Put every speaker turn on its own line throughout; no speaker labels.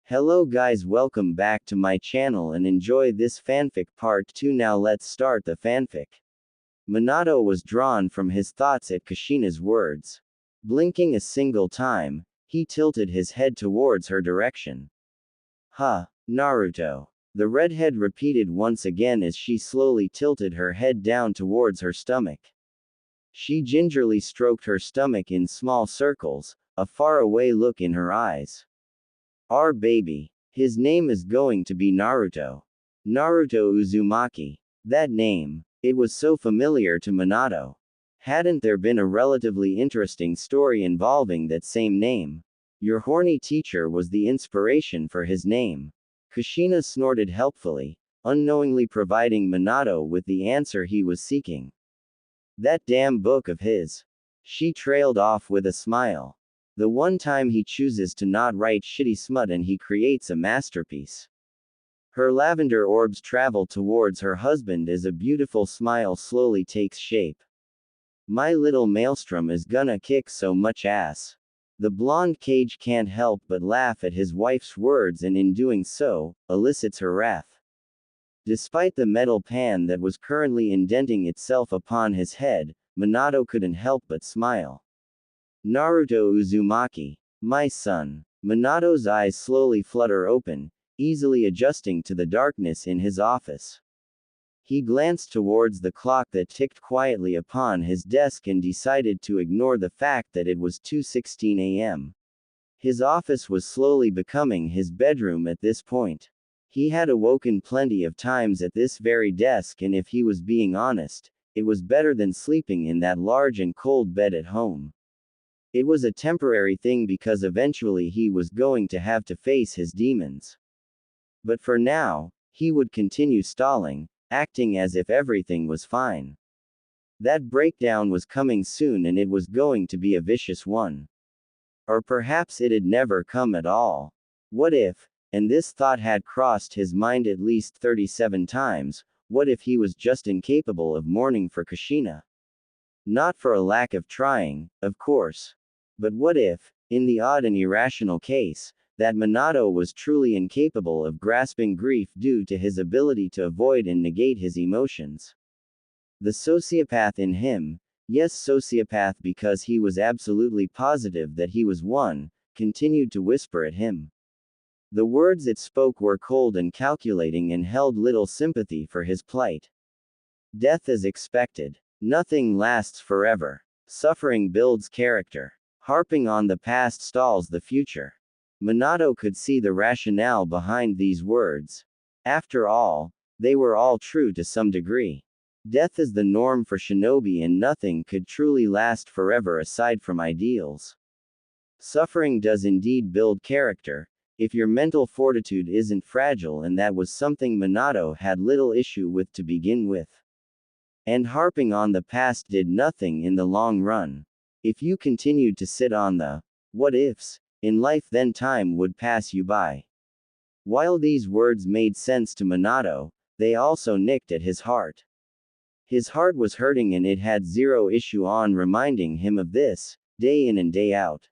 Hello guys, welcome back to my channel and enjoy this fanfic part 2. Now let's start the fanfic. Minato was drawn from his thoughts at Kushina's words. Blinking a single time, he tilted his head towards her direction. Huh, Naruto. The redhead repeated once again as she slowly tilted her head down towards her stomach. She gingerly stroked her stomach in small circles, a faraway look in her eyes. Our baby. His name is going to be Naruto. Naruto Uzumaki. That name. It was so familiar to Minato. Hadn't there been a relatively interesting story involving that same name? Your horny teacher was the inspiration for his name. Kushina snorted helpfully, unknowingly providing Minato with the answer he was seeking. That damn book of his. She trailed off with a smile. The one time he chooses to not write shitty smut and he creates a masterpiece. Her lavender orbs travel towards her husband as a beautiful smile slowly takes shape. My little maelstrom is gonna kick so much ass. The blonde cage can't help but laugh at his wife's words and in doing so, elicits her wrath. Despite the metal pan that was currently indenting itself upon his head, Minato couldn't help but smile. Naruto Uzumaki. My son. Minato's eyes slowly flutter open, easily adjusting to the darkness in his office. He glanced towards the clock that ticked quietly upon his desk and decided to ignore the fact that it was 2:16 a.m. His office was slowly becoming his bedroom at this point. He had awoken plenty of times at this very desk, and if he was being honest, it was better than sleeping in that large and cold bed at home. It was a temporary thing because eventually he was going to have to face his demons. But for now, he would continue stalling, acting as if everything was fine. That breakdown was coming soon and it was going to be a vicious one. Or perhaps it'd never come at all. What if, and this thought had crossed his mind at least 37 times, what if he was just incapable of mourning for Kushina? Not for a lack of trying, of course. But what if, in the odd and irrational case, that Minato was truly incapable of grasping grief due to his ability to avoid and negate his emotions? The sociopath in him, yes, sociopath because he was absolutely positive that he was one, continued to whisper at him. The words it spoke were cold and calculating and held little sympathy for his plight. Death is expected. Nothing lasts forever. Suffering builds character. Harping on the past stalls the future. Minato could see the rationale behind these words. After all, they were all true to some degree. Death is the norm for shinobi and nothing could truly last forever aside from ideals. Suffering does indeed build character, if your mental fortitude isn't fragile, and that was something Minato had little issue with to begin with. And harping on the past did nothing in the long run. If you continued to sit on the what-ifs in life, then time would pass you by. While these words made sense to Minato, they also nicked at his heart. His heart was hurting and it had zero issue on reminding him of this, day in and day out.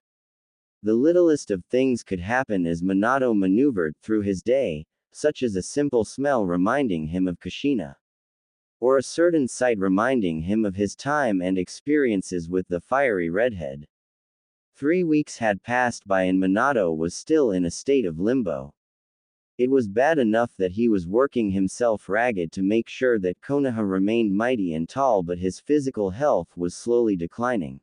The littlest of things could happen as Minato maneuvered through his day, such as a simple smell reminding him of Kushina. Or a certain sight reminding him of his time and experiences with the fiery redhead. 3 weeks had passed by and Minato was still in a state of limbo. It was bad enough that he was working himself ragged to make sure that Konoha remained mighty and tall, but his physical health was slowly declining.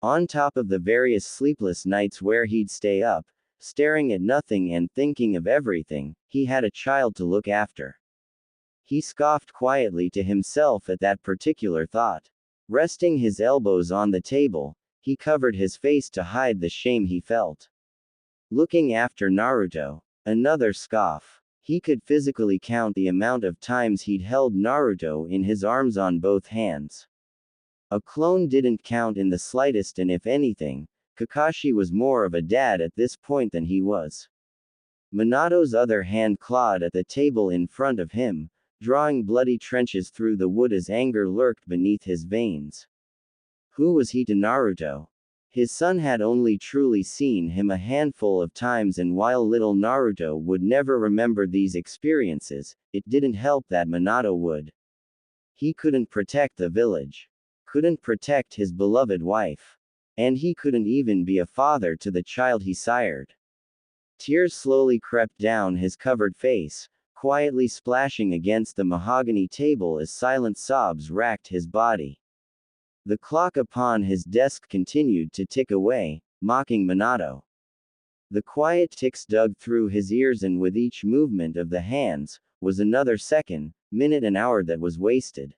On top of the various sleepless nights where he'd stay up, staring at nothing and thinking of everything, he had a child to look after. He scoffed quietly to himself at that particular thought. Resting his elbows on the table, he covered his face to hide the shame he felt. Looking after Naruto. Another scoff. He could physically count the amount of times he'd held Naruto in his arms on both hands. A clone didn't count in the slightest, and if anything, Kakashi was more of a dad at this point than he was. Minato's other hand clawed at the table in front of him, drawing bloody trenches through the wood as anger lurked beneath his veins. Who was he to Naruto? His son had only truly seen him a handful of times, and while little Naruto would never remember these experiences, it didn't help that Minato would. He couldn't protect the village. Couldn't protect his beloved wife. And he couldn't even be a father to the child he sired. Tears slowly crept down his covered face, quietly splashing against the mahogany table as silent sobs racked his body. The clock upon his desk continued to tick away, mocking Minato. The quiet ticks dug through his ears, and with each movement of the hands, was another second, minute, and hour that was wasted.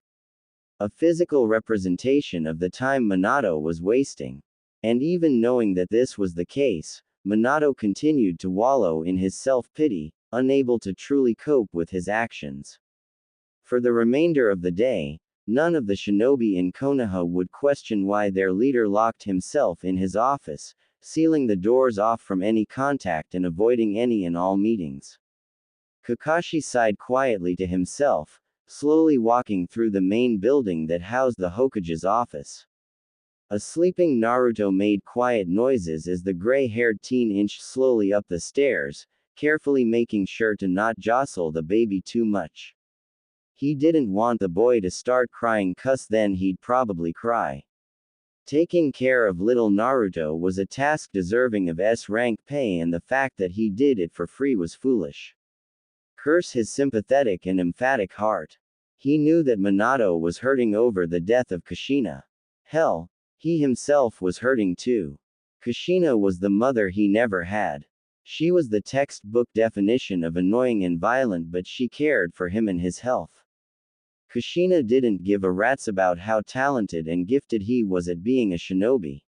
A physical representation of the time Minato was wasting. And even knowing that this was the case, Minato continued to wallow in his self-pity, unable to truly cope with his actions. For the remainder of the day, none of the shinobi in Konoha would question why their leader locked himself in his office, sealing the doors off from any contact and avoiding any and all meetings. Kakashi sighed quietly to himself, slowly walking through the main building that housed the Hokage's office. A sleeping Naruto made quiet noises as the gray-haired teen inched slowly up the stairs, carefully making sure to not jostle the baby too much. He didn't want the boy to start crying, 'cause then he'd probably cry. Taking care of little Naruto was a task deserving of S-rank pay, and the fact that he did it for free was foolish. Curse his sympathetic and emphatic heart. He knew that Minato was hurting over the death of Kushina. Hell, he himself was hurting too. Kushina was the mother he never had. She was the textbook definition of annoying and violent, but she cared for him and his health. Kushina didn't give a rat's about how talented and gifted he was at being a shinobi.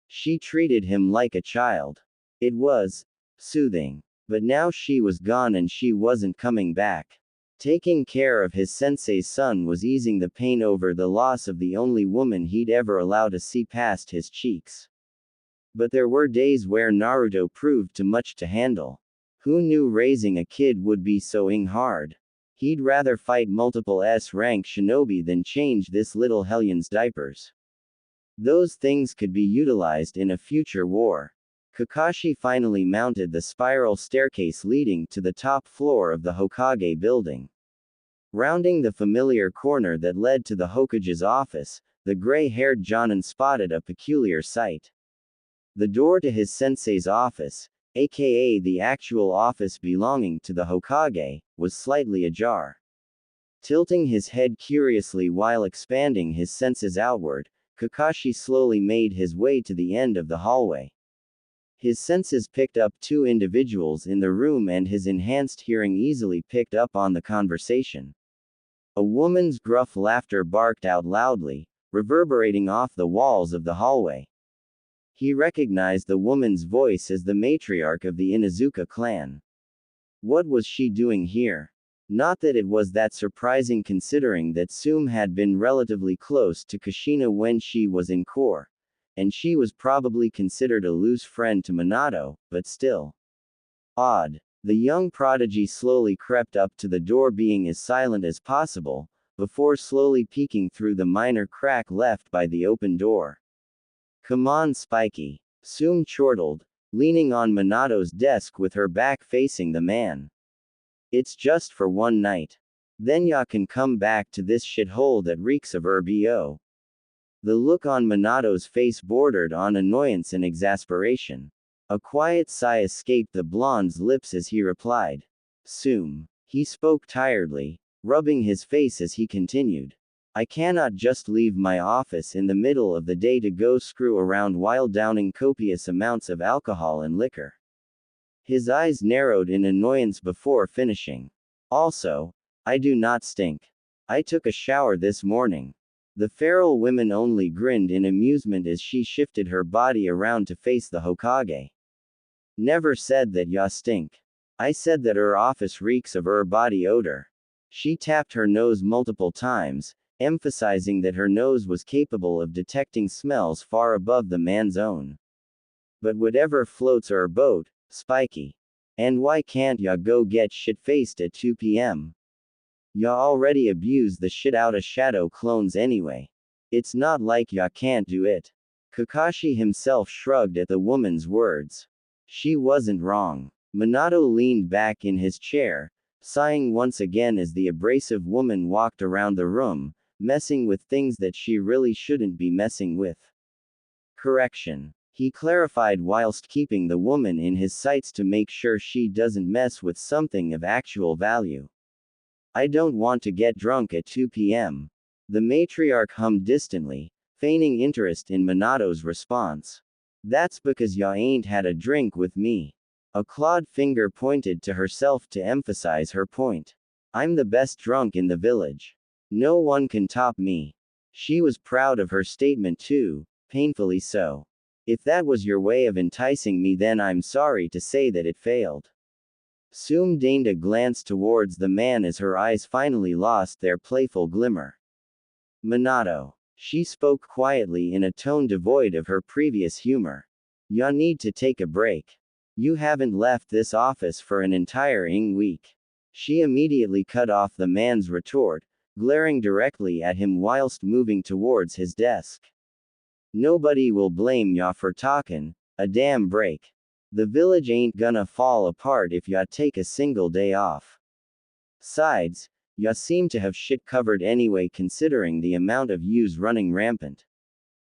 She treated him like a child. It was soothing. But now she was gone and she wasn't coming back. Taking care of his sensei's son was easing the pain over the loss of the only woman he'd ever allowed to see past his cheeks. But there were days where Naruto proved too much to handle. Who knew raising a kid would be so hard? He'd rather fight multiple S-rank shinobi than change this little hellion's diapers. Those things could be utilized in a future war. Kakashi finally mounted the spiral staircase leading to the top floor of the Hokage building. Rounding the familiar corner that led to the Hokage's office, the gray-haired Jonin spotted a peculiar sight. The door to his sensei's office, aka the actual office belonging to the Hokage, was slightly ajar. Tilting his head curiously while expanding his senses outward, Kakashi slowly made his way to the end of the hallway. His senses picked up two individuals in the room, and his enhanced hearing easily picked up on the conversation. A woman's gruff laughter barked out loudly, reverberating off the walls of the hallway. He recognized the woman's voice as the matriarch of the Inuzuka clan. What was she doing here? Not that it was that surprising, considering that Tsume had been relatively close to Kushina when she was in Core, and she was probably considered a loose friend to Minato, but still. Odd. The young prodigy slowly crept up to the door, being as silent as possible, before slowly peeking through the minor crack left by the open door. "Come on, Spiky," Tsume chortled, leaning on Minato's desk with her back facing the man. "It's just for one night. Then ya can come back to this shithole that reeks of RBO." The look on Minato's face bordered on annoyance and exasperation. A quiet sigh escaped the blonde's lips as he replied. "Tsume." He spoke tiredly, rubbing his face as he continued. "I cannot just leave my office in the middle of the day to go screw around while downing copious amounts of alcohol and liquor." His eyes narrowed in annoyance before finishing. "Also, I do not stink. I took a shower this morning." The feral woman only grinned in amusement as she shifted her body around to face the Hokage. "Never said that ya stink. I said that office reeks of body odor." She tapped her nose multiple times, emphasizing that her nose was capable of detecting smells far above the man's own. "But whatever floats boat, Spiky. And why can't ya go get shit-faced at 2 p.m.? Ya already abused the shit out of shadow clones anyway. It's not like ya can't do it." Kakashi himself shrugged at the woman's words. She wasn't wrong. Minato leaned back in his chair, sighing once again as the abrasive woman walked around the room, messing with things that she really shouldn't be messing with. Correction. He clarified whilst keeping the woman in his sights to make sure she doesn't mess with something of actual value. I don't want to get drunk at 2 p.m. The matriarch hummed distantly, feigning interest in Minato's response. That's because ya ain't had a drink with me. A clawed finger pointed to herself to emphasize her point. I'm the best drunk in the village. No one can top me. She was proud of her statement too, painfully so. If that was your way of enticing me, then I'm sorry to say that it failed. Tsume deigned a glance towards the man as her eyes finally lost their playful glimmer. Minato. She spoke quietly in a tone devoid of her previous humor. Ya need to take a break. You haven't left this office for an entire week. She immediately cut off the man's retort, glaring directly at him whilst moving towards his desk. Nobody will blame ya for talkin', a damn break. The village ain't gonna fall apart if ya take a single day off. Sides, ya seem to have shit covered anyway considering the amount of yous running rampant.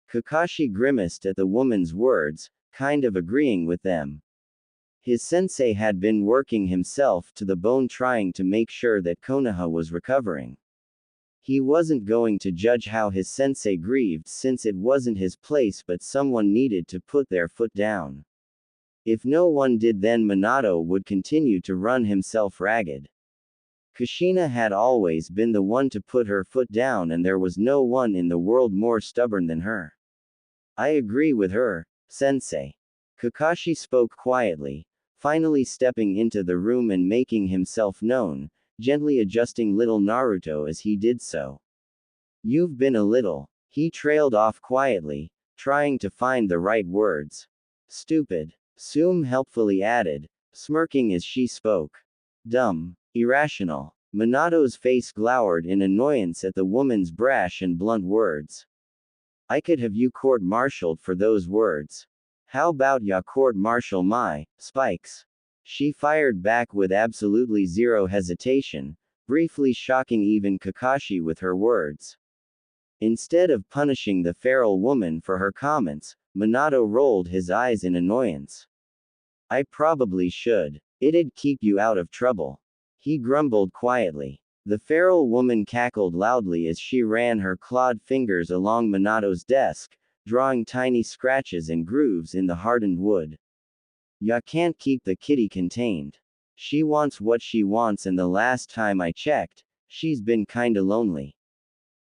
Kakashi grimaced at the woman's words, kind of agreeing with them. His sensei had been working himself to the bone trying to make sure that Konoha was recovering. He wasn't going to judge how his sensei grieved since it wasn't his place, but someone needed to put their foot down. If no one did, then Minato would continue to run himself ragged. Kushina had always been the one to put her foot down, and there was no one in the world more stubborn than her. I agree with her, sensei. Kakashi spoke quietly, finally stepping into the room and making himself known, gently adjusting little Naruto as he did so. You've been a little. He trailed off quietly, trying to find the right words. Stupid. Tsume helpfully added, smirking as she spoke. Dumb. Irrational. Minato's face glowered in annoyance at the woman's brash and blunt words. I could have you court-martialed for those words. How about ya court-martial my spikes? She fired back with absolutely zero hesitation, briefly shocking even Kakashi with her words. Instead of punishing the feral woman for her comments, Minato rolled his eyes in annoyance. I probably should. It'd keep you out of trouble. He grumbled quietly. The feral woman cackled loudly as she ran her clawed fingers along Minato's desk, drawing tiny scratches and grooves in the hardened wood. Ya can't keep the kitty contained. She wants what she wants, and the last time I checked, she's been kinda lonely.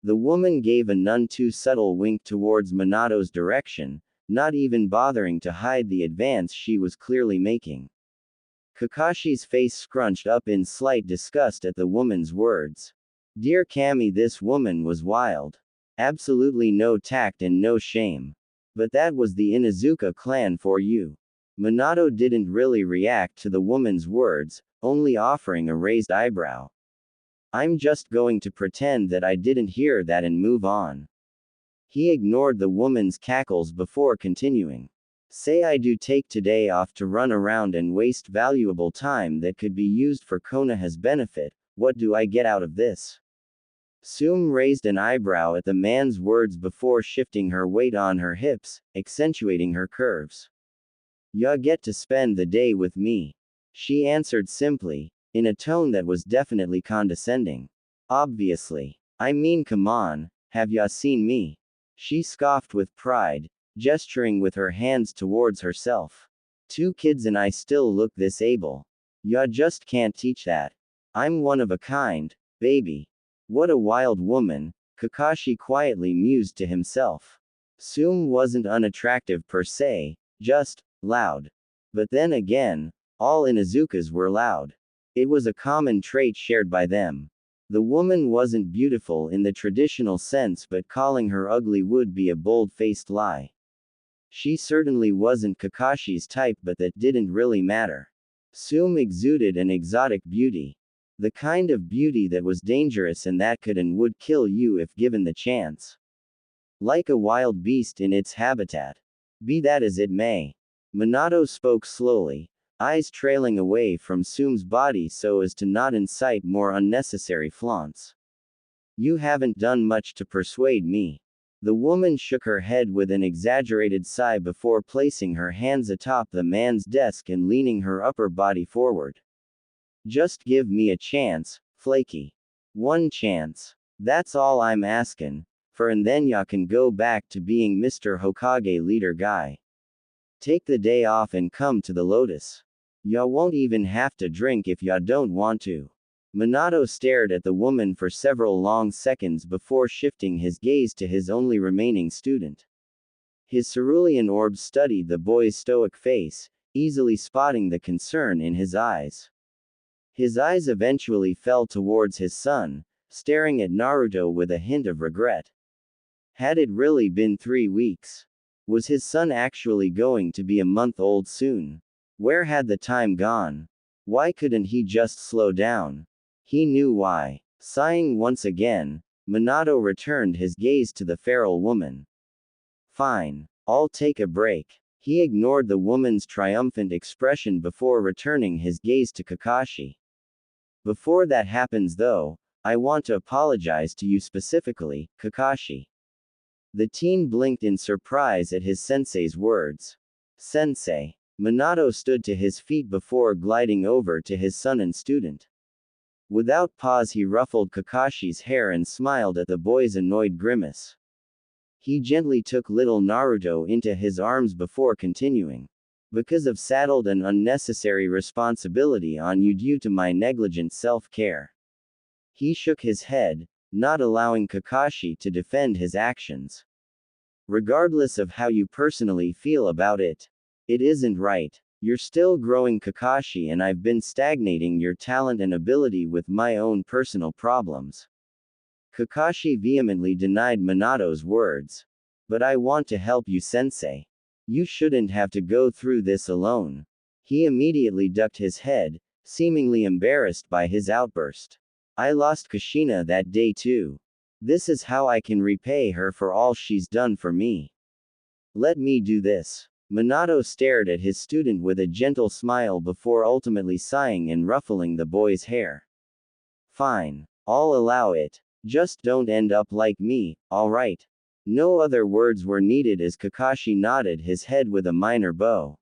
The woman gave a none too subtle wink towards Minato's direction, not even bothering to hide the advance she was clearly making. Kakashi's face scrunched up in slight disgust at the woman's words. Dear Kami, this woman was wild. Absolutely no tact and no shame. But that was the Inuzuka clan for you. Minato didn't really react to the woman's words, only offering a raised eyebrow. I'm just going to pretend that I didn't hear that and move on. He ignored the woman's cackles before continuing. Say I do take today off to run around and waste valuable time that could be used for Konoha's benefit, what do I get out of this? Tsume raised an eyebrow at the man's words before shifting her weight on her hips, accentuating her curves. Ya get to spend the day with me. She answered simply, in a tone that was definitely condescending. Obviously. I mean, come on, have ya seen me? She scoffed with pride, gesturing with her hands towards herself. 2 kids and I still look this able. Ya just can't teach that. I'm one of a kind, baby. What a wild woman, Kakashi quietly mused to himself. Tsume wasn't unattractive per se, just loud. But then again, all Inuzukas were loud. It was a common trait shared by them. The woman wasn't beautiful in the traditional sense, but calling her ugly would be a bold-faced lie. She certainly wasn't Kakashi's type, but that didn't really matter. Tsume exuded an exotic beauty. The kind of beauty that was dangerous and that could and would kill you if given the chance. Like a wild beast in its habitat. Be that as it may. Minato spoke slowly, eyes trailing away from Tsume's body so as to not incite more unnecessary flaunts. You haven't done much to persuade me. The woman shook her head with an exaggerated sigh before placing her hands atop the man's desk and leaning her upper body forward. Just give me a chance, Flaky. One chance. That's all I'm askin', for and then ya can go back to being Mr. Hokage leader guy. Take the day off and come to the Lotus. Ya won't even have to drink if ya don't want to. Minato stared at the woman for several long seconds before shifting his gaze to his only remaining student. His cerulean orbs studied the boy's stoic face, easily spotting the concern in his eyes. His eyes eventually fell towards his son, staring at Naruto with a hint of regret. Had it really been 3 weeks? Was his son actually going to be a month old soon? Where had the time gone? Why couldn't he just slow down? He knew why. Sighing once again, Minato returned his gaze to the feral woman. Fine. I'll take a break. He ignored the woman's triumphant expression before returning his gaze to Kakashi. Before that happens though, I want to apologize to you specifically, Kakashi. The teen blinked in surprise at his sensei's words. Sensei. Minato stood to his feet before gliding over to his son and student. Without pause he ruffled Kakashi's hair and smiled at the boy's annoyed grimace. He gently took little Naruto into his arms before continuing. Because of saddled and unnecessary responsibility on you due to my negligent self-care. He shook his head, not allowing Kakashi to defend his actions. Regardless of how you personally feel about it, it isn't right. You're still growing, Kakashi, and I've been stagnating your talent and ability with my own personal problems. Kakashi vehemently denied Minato's words. But I want to help you, sensei. You shouldn't have to go through this alone. He immediately ducked his head, seemingly embarrassed by his outburst. I lost Kushina that day too. This is how I can repay her for all she's done for me. Let me do this. Minato stared at his student with a gentle smile before ultimately sighing and ruffling the boy's hair. Fine. I'll allow it. Just don't end up like me, alright? No other words were needed as Kakashi nodded his head with a minor bow.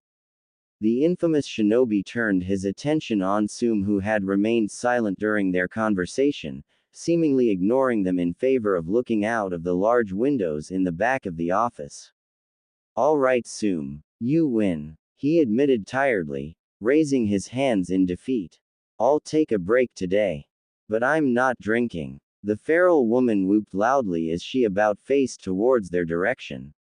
The infamous shinobi turned his attention on Tsume, who had remained silent during their conversation, seemingly ignoring them in favor of looking out of the large windows in the back of the office. Alright Tsume, you win, he admitted tiredly, raising his hands in defeat. I'll take a break today. But I'm not drinking. The feral woman whooped loudly as she about faced towards their direction.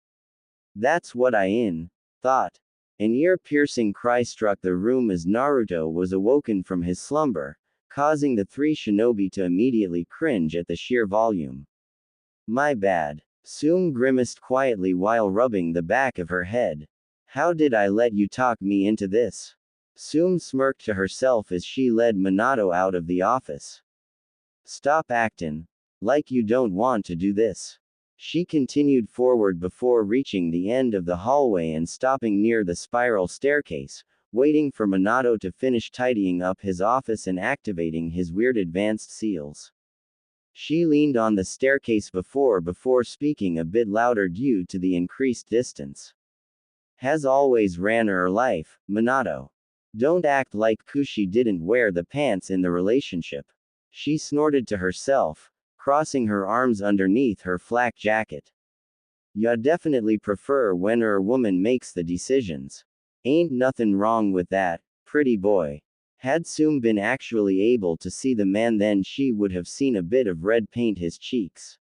That's what I thought. An ear-piercing cry struck the room as Naruto was awoken from his slumber, causing the 3 shinobi to immediately cringe at the sheer volume. My bad. Tsume grimaced quietly while rubbing the back of her head. How did I let you talk me into this? Tsume smirked to herself as she led Minato out of the office. Stop actin' like you don't want to do this. She continued forward before reaching the end of the hallway and stopping near the spiral staircase, waiting for Minato to finish tidying up his office and activating his weird advanced seals. She leaned on the staircase before speaking a bit louder due to the increased distance. Has always ran her life, Minato. Don't act like Kushi didn't wear the pants in the relationship. She snorted to herself, crossing her arms underneath her flak jacket. Ya definitely prefer when er woman makes the decisions. Ain't nothing wrong with that, pretty boy. Had Tsume been actually able to see the man, then she would have seen a bit of red paint his cheeks.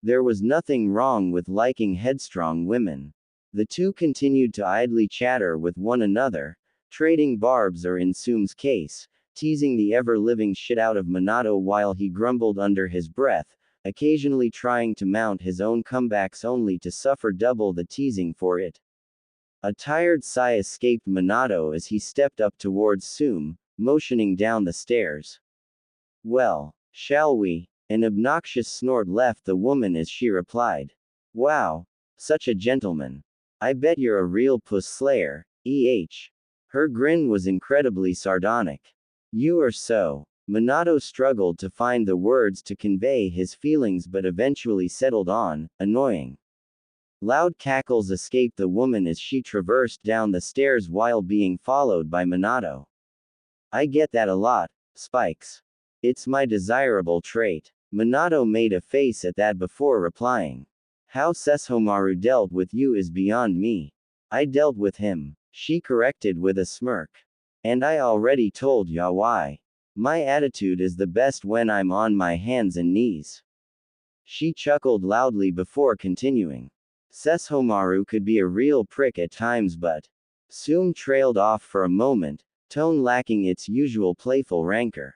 There was nothing wrong with liking headstrong women. The two continued to idly chatter with one another, trading barbs or in Tsume's case, teasing the ever-living shit out of Minato while he grumbled under his breath, occasionally trying to mount his own comebacks only to suffer double the teasing for it. A tired sigh escaped Minato as he stepped up towards Tsume, motioning down the stairs. Well, shall we? An obnoxious snort left the woman as she replied. Wow. Such a gentleman. I bet you're a real puss slayer, Her grin was incredibly sardonic. You are so. Minato struggled to find the words to convey his feelings but eventually settled on, annoying. Loud cackles escaped the woman as she traversed down the stairs while being followed by Minato. I get that a lot, Spikes. It's my desirable trait. Minato made a face at that before replying. How Sesshomaru dealt with you is beyond me. I dealt with him, she corrected with a smirk. And I already told ya why. My attitude is the best when I'm on my hands and knees. She chuckled loudly before continuing. Sesshomaru could be a real prick at times, but Tsume trailed off for a moment, tone lacking its usual playful rancor.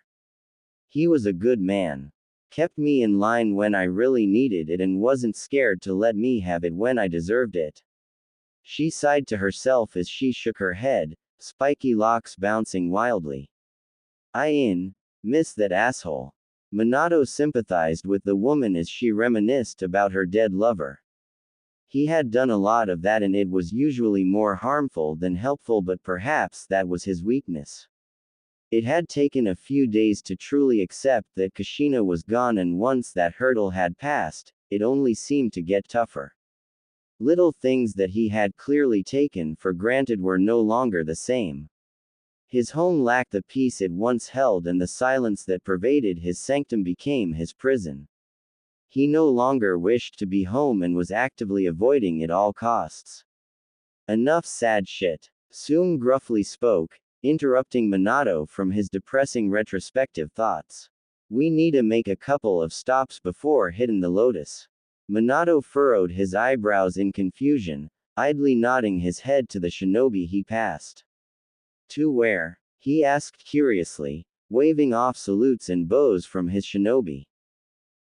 He was a good man. Kept me in line when I really needed it and wasn't scared to let me have it when I deserved it. She sighed to herself as she shook her head, spiky locks bouncing wildly. Miss that asshole. Minato sympathized with the woman as she reminisced about her dead lover. He had done a lot of that and it was usually more harmful than helpful, but perhaps that was his weakness. It had taken a few days to truly accept that Kushina was gone, and once that hurdle had passed, it only seemed to get tougher. Little things that he had clearly taken for granted were no longer the same. His home lacked the peace it once held, and the silence that pervaded his sanctum became his prison. He no longer wished to be home and was actively avoiding at all costs. Enough sad shit. Tsume gruffly spoke, interrupting Minato from his depressing retrospective thoughts. We need to make a couple of stops before hitting the lotus. Minato furrowed his eyebrows in confusion, idly nodding his head to the shinobi he passed. To where? He asked curiously, waving off salutes and bows from his shinobi.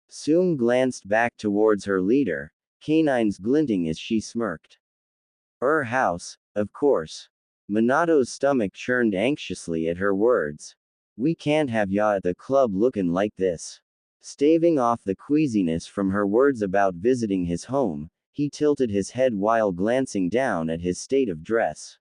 Tsume glanced back towards her leader, canines glinting as she smirked. House, of course. Minato's stomach churned anxiously at her words. We can't have ya at the club looking like this. Staving off the queasiness from her words about visiting his home, he tilted his head while glancing down at his state of dress.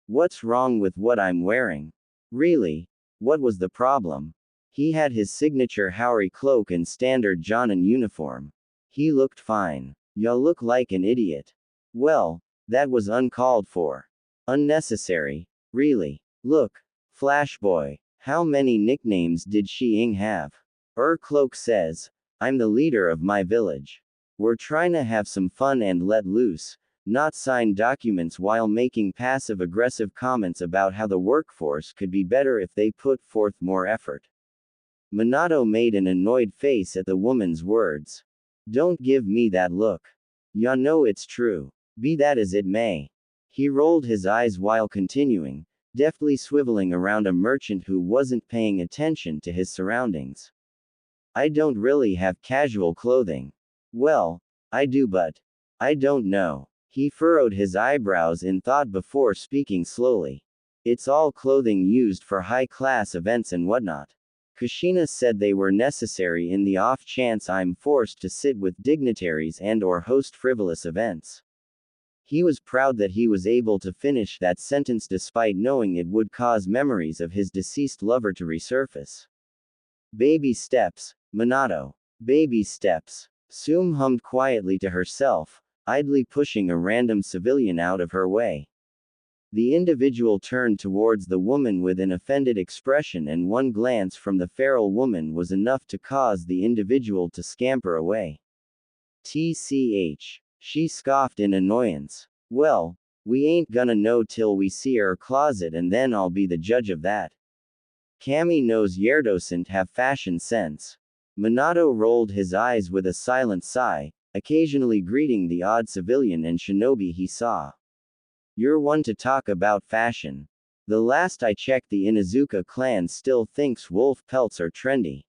What's wrong with what I'm wearing? Really? What was the problem? He had his signature Houri cloak and standard Jonin uniform. He looked fine. Ya look like an idiot. Well, that was uncalled for. Unnecessary. Really. Look. Flash Boy. How many nicknames did Shi-ing have? Cloak says, I'm the leader of my village. We're trying to have some fun and let loose, not sign documents while making passive-aggressive comments about how the workforce could be better if they put forth more effort. Minato made an annoyed face at the woman's words. Don't give me that look. Ya know it's true. Be that as it may. He rolled his eyes while continuing, deftly swiveling around a merchant who wasn't paying attention to his surroundings. I don't really have casual clothing. Well, I do, but I don't know. He furrowed his eyebrows in thought before speaking slowly. It's all clothing used for high-class events and whatnot. Kushina said they were necessary in the off chance I'm forced to sit with dignitaries and/or host frivolous events. He was proud that he was able to finish that sentence despite knowing it would cause memories of his deceased lover to resurface. Baby steps, Minato. Baby steps. Tsume hummed quietly to herself, idly pushing a random civilian out of her way. The individual turned towards the woman with an offended expression, and one glance from the feral woman was enough to cause the individual to scamper away. TCH. She scoffed in annoyance. Well, we ain't gonna know till we see her closet, and then I'll be the judge of that. Kami knows yer doesn't have fashion sense. Minato rolled his eyes with a silent sigh, occasionally greeting the odd civilian and shinobi he saw. You're one to talk about fashion. The last I checked, the Inuzuka clan still thinks wolf pelts are trendy.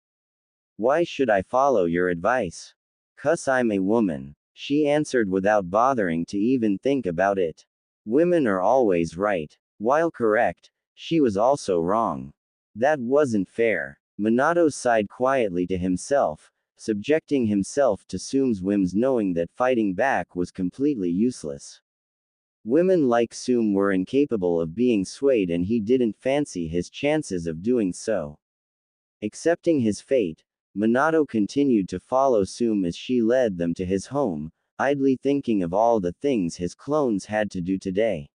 Why should I follow your advice? 'Cause I'm a woman, she answered without bothering to even think about it. Women are always right. While correct, she was also wrong. That wasn't fair. Minato sighed quietly to himself, subjecting himself to Tsume's whims knowing that fighting back was completely useless. Women like Tsume were incapable of being swayed and he didn't fancy his chances of doing so. Accepting his fate, Minato continued to follow Tsume as she led them to his home, idly thinking of all the things his clones had to do today.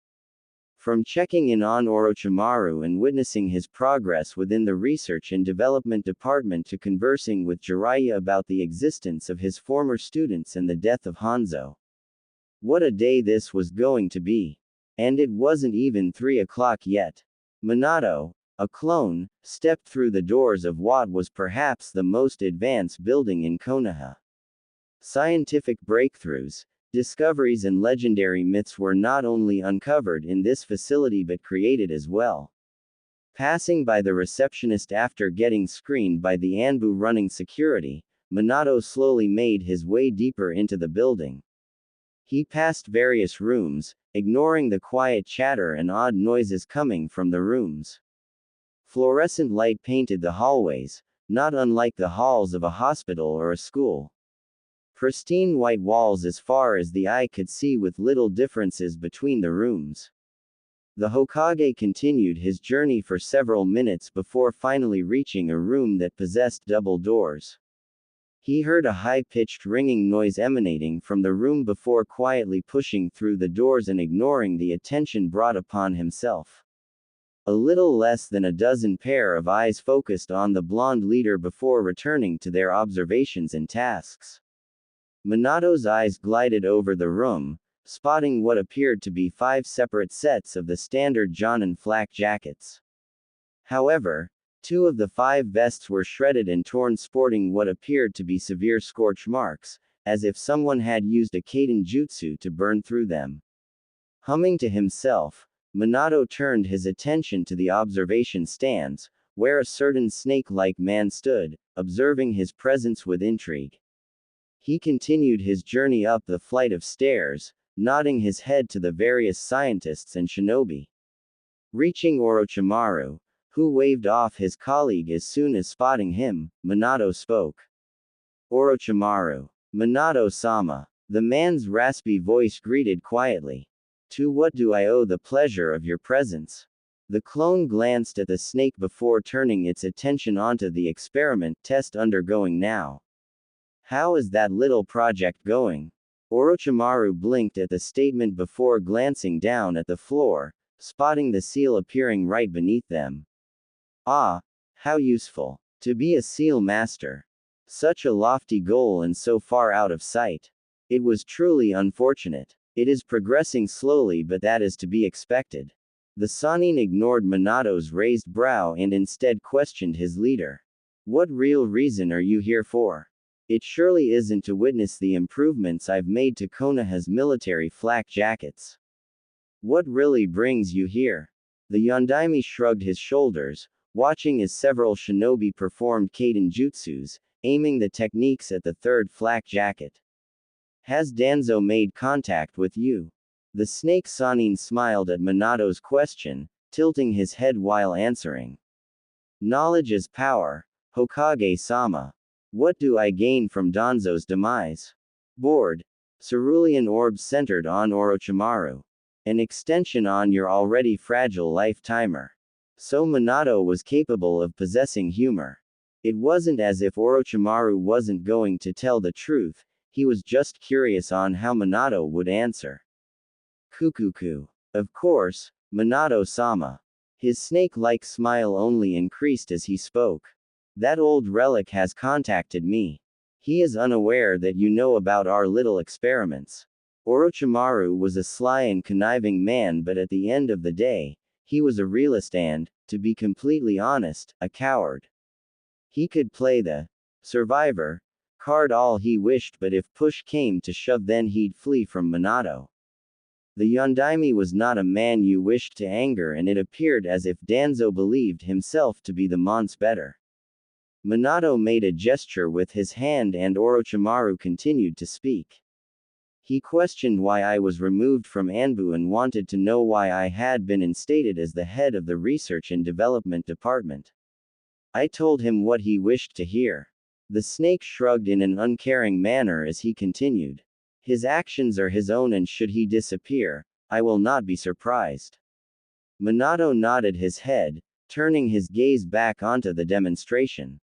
From checking in on Orochimaru and witnessing his progress within the Research and Development Department to conversing with Jiraiya about the existence of his former students and the death of Hanzo. What a day this was going to be. And it wasn't even 3 o'clock yet. Minato, a clone, stepped through the doors of what was perhaps the most advanced building in Konoha. Scientific breakthroughs, discoveries and legendary myths were not only uncovered in this facility but created as well. Passing by the receptionist after getting screened by the Anbu running security, Minato slowly made his way deeper into the building. He passed various rooms, ignoring the quiet chatter and odd noises coming from the rooms. Fluorescent light painted the hallways, not unlike the halls of a hospital or a school. Pristine white walls as far as the eye could see with little differences between the rooms. The Hokage continued his journey for several minutes before finally reaching a room that possessed double doors. He heard a high-pitched ringing noise emanating from the room before quietly pushing through the doors and ignoring the attention brought upon himself. A little less than a dozen pair of eyes focused on the blonde leader before returning to their observations and tasks. Minato's eyes glided over the room, spotting what appeared to be 5 separate sets of the standard Jonin flak jackets. However, 2 of the 5 vests were shredded and torn, sporting what appeared to be severe scorch marks, as if someone had used a Kaiden jutsu to burn through them. Humming to himself, Minato turned his attention to the observation stands, where a certain snake-like man stood, observing his presence with intrigue. He continued his journey up the flight of stairs, nodding his head to the various scientists and shinobi. Reaching Orochimaru, who waved off his colleague as soon as spotting him, Minato spoke. Orochimaru. Minato-sama. The man's raspy voice greeted quietly. To what do I owe the pleasure of your presence? The clone glanced at the snake before turning its attention onto the experiment test undergoing now. How is that little project going? Orochimaru blinked at the statement before glancing down at the floor, spotting the seal appearing right beneath them. Ah, how useful. To be a seal master. Such a lofty goal and so far out of sight. It was truly unfortunate. It is progressing slowly, but that is to be expected. The Sannin ignored Minato's raised brow and instead questioned his leader. What real reason are you here for? It surely isn't to witness the improvements I've made to Konoha's military flak jackets. What really brings you here? The Yondaime shrugged his shoulders, watching as several shinobi performed Kaiden jutsus, aiming the techniques at the 3rd flak jacket. Has Danzo made contact with you? The snake Sannin smiled at Minato's question, tilting his head while answering. Knowledge is power, Hokage-sama. What do I gain from Danzo's demise? Bored. Cerulean orbs centered on Orochimaru. An extension on your already fragile life timer. So Minato was capable of possessing humor. It wasn't as if Orochimaru wasn't going to tell the truth, he was just curious on how Minato would answer. Kukuku. Of course, Minato-sama. His snake-like smile only increased as he spoke. That old relic has contacted me. He is unaware that you know about our little experiments. Orochimaru was a sly and conniving man, but at the end of the day, he was a realist and, to be completely honest, a coward. He could play the survivor card all he wished, but if push came to shove then he'd flee from Minato. The Yondaime was not a man you wished to anger, and it appeared as if Danzo believed himself to be the monster better. Minato made a gesture with his hand and Orochimaru continued to speak. He questioned why I was removed from Anbu and wanted to know why I had been instated as the head of the Research and Development Department. I told him what he wished to hear. The snake shrugged in an uncaring manner as he continued. His actions are his own, and should he disappear, I will not be surprised. Minato nodded his head, turning his gaze back onto the demonstration.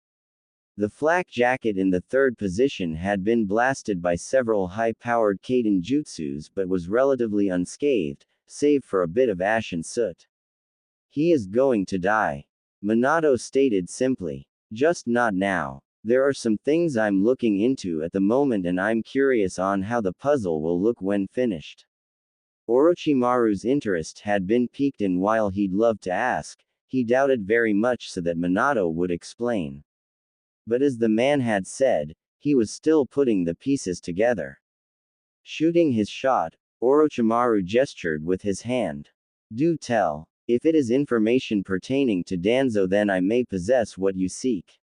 The flak jacket in the third position had been blasted by several high-powered Kaiden jutsus but was relatively unscathed, save for a bit of ash and soot. He is going to die. Minato stated simply. Just not now. There are some things I'm looking into at the moment, and I'm curious on how the puzzle will look when finished. Orochimaru's interest had been piqued, and while he'd love to ask, he doubted very much so that Minato would explain. But as the man had said, he was still putting the pieces together. Shooting his shot, Orochimaru gestured with his hand. Do tell. If it is information pertaining to Danzo, then I may possess what you seek.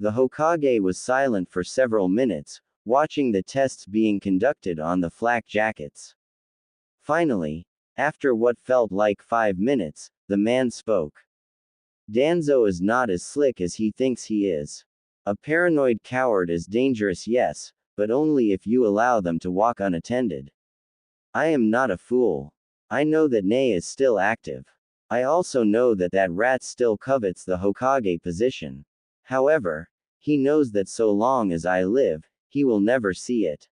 The Hokage was silent for several minutes, watching the tests being conducted on the flak jackets. Finally, after what felt like 5 minutes, the man spoke. Danzo is not as slick as he thinks he is. A paranoid coward is dangerous, yes, but only if you allow them to walk unattended. I am not a fool. I know that Ne is still active. I also know that that rat still covets the Hokage position. However, he knows that so long as I live, he will never see it.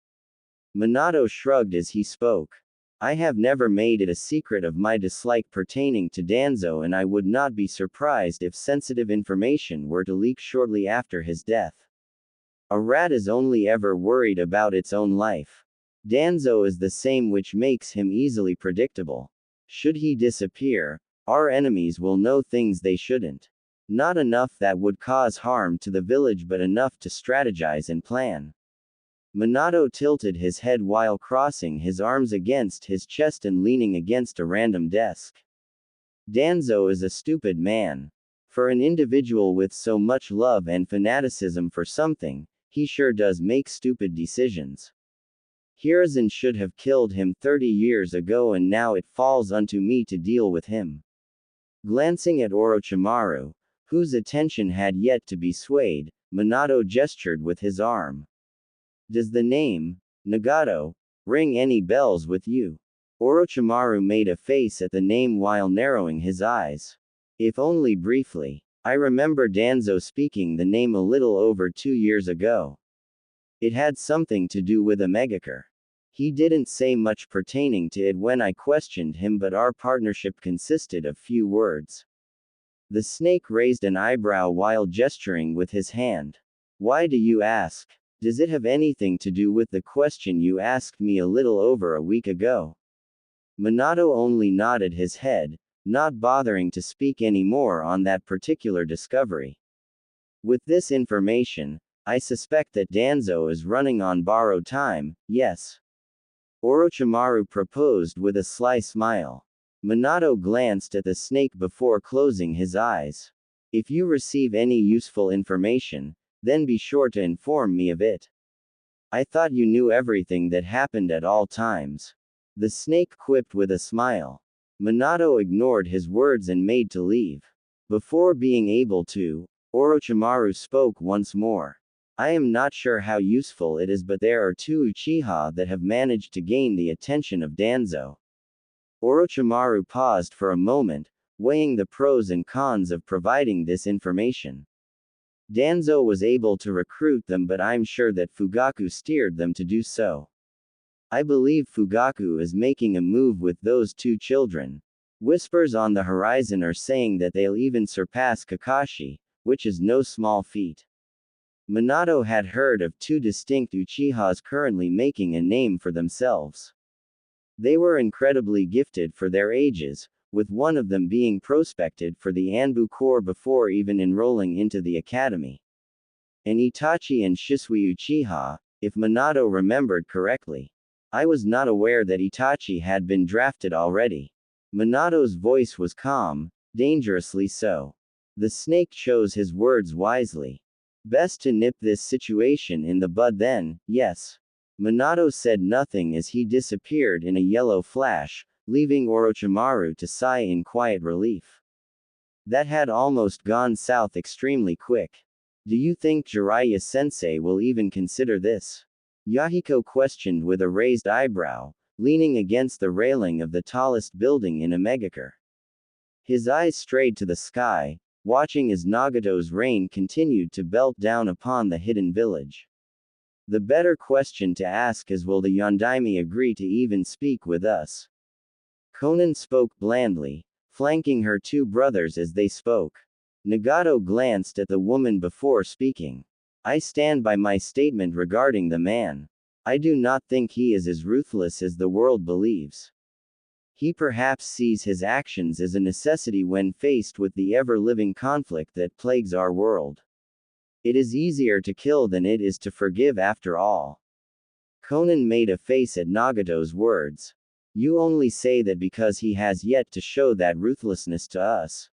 Minato shrugged as he spoke. I have never made it a secret of my dislike pertaining to Danzo, and I would not be surprised if sensitive information were to leak shortly after his death. A rat is only ever worried about its own life. Danzo is the same, which makes him easily predictable. Should he disappear, our enemies will know things they shouldn't. Not enough that would cause harm to the village, but enough to strategize and plan. Minato tilted his head while crossing his arms against his chest and leaning against a random desk. Danzo is a stupid man. For an individual with so much love and fanaticism for something, he sure does make stupid decisions. Hiruzen should have killed him 30 years ago, and now it falls unto me to deal with him. Glancing at Orochimaru, whose attention had yet to be swayed, Minato gestured with his arm. Does the name, Nagato, ring any bells with you? Orochimaru made a face at the name while narrowing his eyes. If only briefly. I remember Danzo speaking the name a little over 2 years ago. It had something to do with a Megakure. He didn't say much pertaining to it when I questioned him, but our partnership consisted of few words. The snake raised an eyebrow while gesturing with his hand. Why do you ask? Does it have anything to do with the question you asked me a little over a week ago? Minato only nodded his head, not bothering to speak any more on that particular discovery. With this information, I suspect that Danzo is running on borrowed time, yes. Orochimaru proposed with a sly smile. Minato glanced at the snake before closing his eyes. If you receive any useful information, then be sure to inform me of it. I thought you knew everything that happened at all times. The snake quipped with a smile. Minato ignored his words and made to leave. Before being able to, Orochimaru spoke once more. I am not sure how useful it is, but there are 2 Uchiha that have managed to gain the attention of Danzo. Orochimaru paused for a moment, weighing the pros and cons of providing this information. Danzo was able to recruit them, but I'm sure that Fugaku steered them to do so. I believe Fugaku is making a move with those 2 children. Whispers on the horizon are saying that they'll even surpass Kakashi, which is no small feat. Minato had heard of 2 distinct Uchihas currently making a name for themselves. They were incredibly gifted for their ages, with one of them being prospected for the Anbu Corps before even enrolling into the academy. An Itachi and Shisui Uchiha, if Minato remembered correctly. I was not aware that Itachi had been drafted already. Minato's voice was calm, dangerously so. The snake chose his words wisely. Best to nip this situation in the bud then, yes. Minato said nothing as he disappeared in a yellow flash, leaving Orochimaru to sigh in quiet relief. That had almost gone south extremely quick. Do you think Jiraiya-sensei will even consider this? Yahiko questioned with a raised eyebrow, leaning against the railing of the tallest building in Omegakure. His eyes strayed to the sky, watching as Nagato's rain continued to belt down upon the hidden village. The better question to ask is, will the Yondaime agree to even speak with us? Conan spoke blandly, flanking her two brothers as they spoke. Nagato glanced at the woman before speaking. I stand by my statement regarding the man. I do not think he is as ruthless as the world believes. He perhaps sees his actions as a necessity when faced with the ever-living conflict that plagues our world. It is easier to kill than it is to forgive after all. Conan made a face at Nagato's words. You only say that because he has yet to show that ruthlessness to us.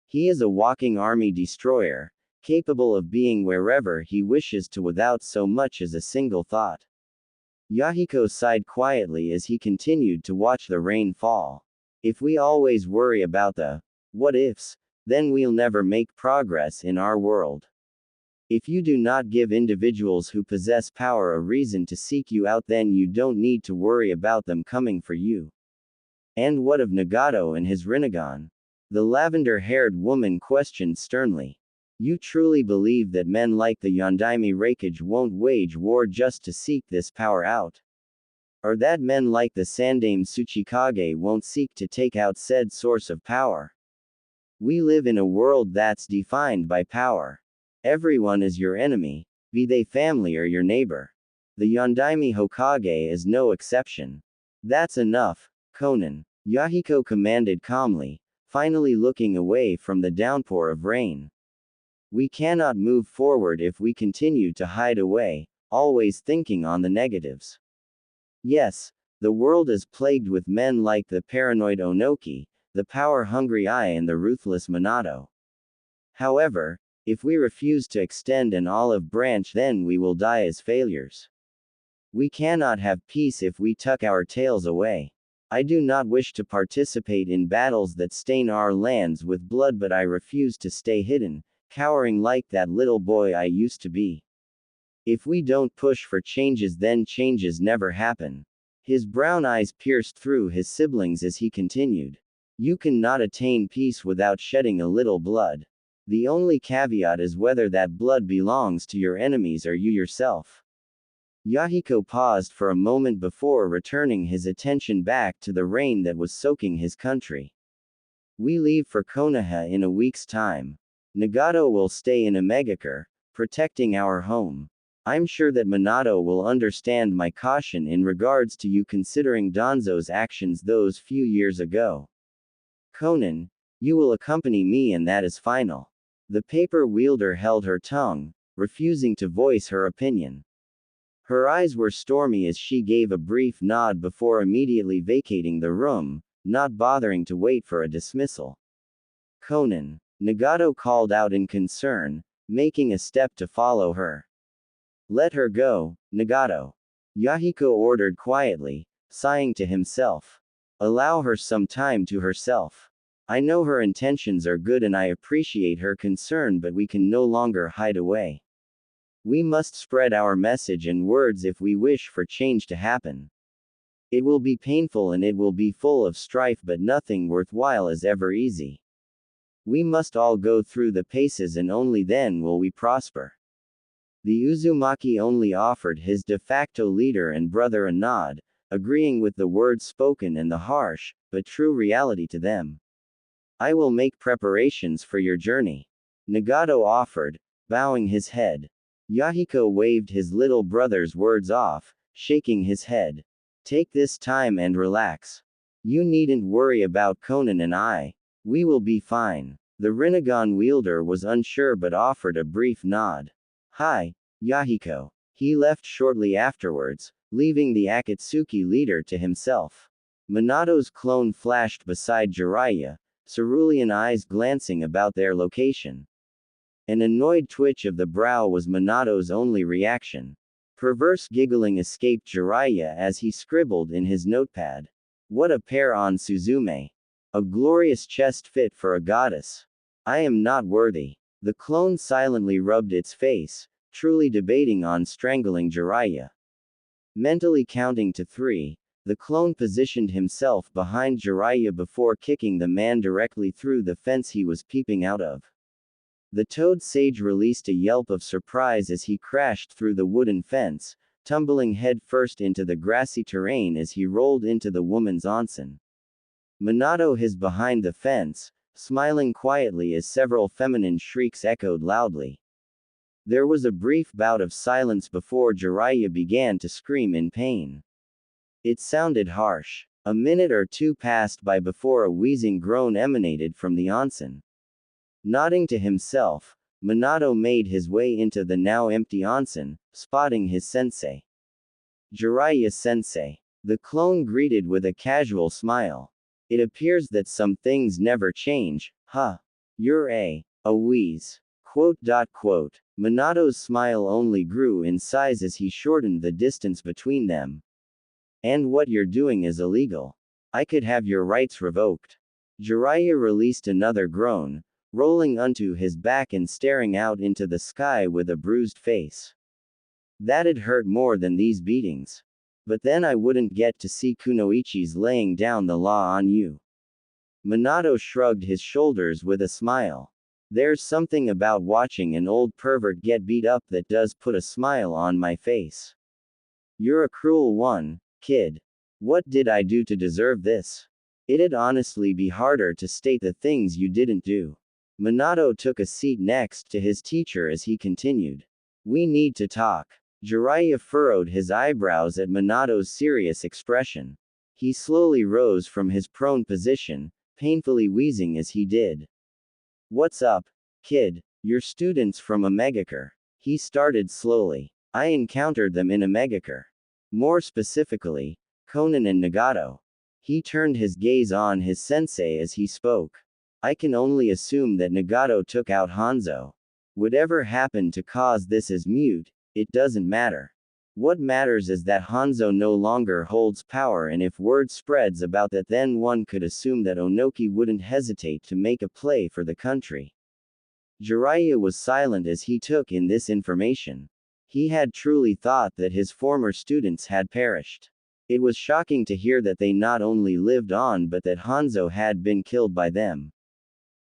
He is a walking army destroyer, capable of being wherever he wishes to without so much as a single thought. Yahiko sighed quietly as he continued to watch the rain fall. If we always worry about the what ifs, then we'll never make progress in our world. If you do not give individuals who possess power a reason to seek you out, then you don't need to worry about them coming for you. And what of Nagato and his Rinnegan? The lavender-haired woman questioned sternly. You truly believe that men like the Yondaime Raikage won't wage war just to seek this power out? Or that men like the Sandaime Tsuchikage won't seek to take out said source of power? We live in a world that's defined by power. Everyone is your enemy, be they family or your neighbor. The Yondaime Hokage is no exception. That's enough, Conan, Yahiko commanded calmly, finally looking away from the downpour of rain. We cannot move forward if we continue to hide away, always thinking on the negatives. Yes, the world is plagued with men like the paranoid Onoki, the power-hungry Ai and the ruthless Minato. However, if we refuse to extend an olive branch, then we will die as failures. We cannot have peace if we tuck our tails away. I do not wish to participate in battles that stain our lands with blood, but I refuse to stay hidden, cowering like that little boy I used to be. If we don't push for changes, then changes never happen. His brown eyes pierced through his siblings as he continued. You cannot attain peace without shedding a little blood. The only caveat is whether that blood belongs to your enemies or you yourself. Yahiko paused for a moment before returning his attention back to the rain that was soaking his country. We leave for Konoha in a week's time. Nagato will stay in Omegakure, protecting our home. I'm sure that Minato will understand my caution in regards to you considering Danzo's actions those few years ago. Conan, you will accompany me and that is final. The paper wielder held her tongue, refusing to voice her opinion. Her eyes were stormy as she gave a brief nod before immediately vacating the room, not bothering to wait for a dismissal. Conan, Nagato called out in concern, making a step to follow her. Let her go, Nagato. Yahiko ordered quietly, sighing to himself. Allow her some time to herself. I know her intentions are good and I appreciate her concern, but we can no longer hide away. We must spread our message and words if we wish for change to happen. It will be painful and it will be full of strife, but nothing worthwhile is ever easy. We must all go through the paces and only then will we prosper. The Uzumaki only offered his de facto leader and brother a nod, agreeing with the words spoken and the harsh, but true reality to them. I will make preparations for your journey. Nagato offered, bowing his head. Yahiko waved his little brother's words off, shaking his head. Take this time and relax. You needn't worry about Conan and I. We will be fine. The Rinnegan wielder was unsure but offered a brief nod. Hi, Yahiko. He left shortly afterwards, leaving the Akatsuki leader to himself. Minato's clone flashed beside Jiraiya, cerulean eyes glancing about their location. An annoyed twitch of the brow was Minato's only reaction. Perverse giggling escaped Jiraiya as he scribbled in his notepad. What a pair on Suzume. A glorious chest fit for a goddess. I am not worthy. The clone silently rubbed its face, truly debating on strangling Jiraiya. Mentally counting to 3, the clone positioned himself behind Jiraiya before kicking the man directly through the fence he was peeping out of. The toad sage released a yelp of surprise as he crashed through the wooden fence, tumbling head-first into the grassy terrain as he rolled into the woman's onsen. Minato hid behind the fence, smiling quietly as several feminine shrieks echoed loudly. There was a brief bout of silence before Jiraiya began to scream in pain. It sounded harsh. A minute or two passed by before a wheezing groan emanated from the onsen. Nodding to himself, Minato made his way into the now empty onsen, spotting his sensei. Jiraiya-sensei. The clone greeted with a casual smile. It appears that some things never change, huh? You're a wheeze. Minato's smile only grew in size as he shortened the distance between them. And what you're doing is illegal. I could have your rights revoked. Jiraiya released another groan, rolling onto his back and staring out into the sky with a bruised face. That'd hurt more than these beatings. But then I wouldn't get to see Kunoichi's laying down the law on you. Minato shrugged his shoulders with a smile. There's something about watching an old pervert get beat up that does put a smile on my face. You're a cruel one, kid. What did I do to deserve this? It'd honestly be harder to state the things you didn't do. Minato took a seat next to his teacher as he continued. We need to talk. Jiraiya furrowed his eyebrows at Minato's serious expression. He slowly rose from his prone position, painfully wheezing as he did. What's up, kid? Your students from Omegakure. He started slowly. I encountered them in Omegakure. More specifically, Konan and Nagato. He turned his gaze on his sensei as he spoke. I can only assume that Nagato took out Hanzo. Whatever happened to cause this is mute, it doesn't matter. What matters is that Hanzo no longer holds power, and if word spreads about that, then one could assume that Onoki wouldn't hesitate to make a play for the country. Jiraiya was silent as he took in this information. He had truly thought that his former students had perished. It was shocking to hear that they not only lived on but that Hanzo had been killed by them.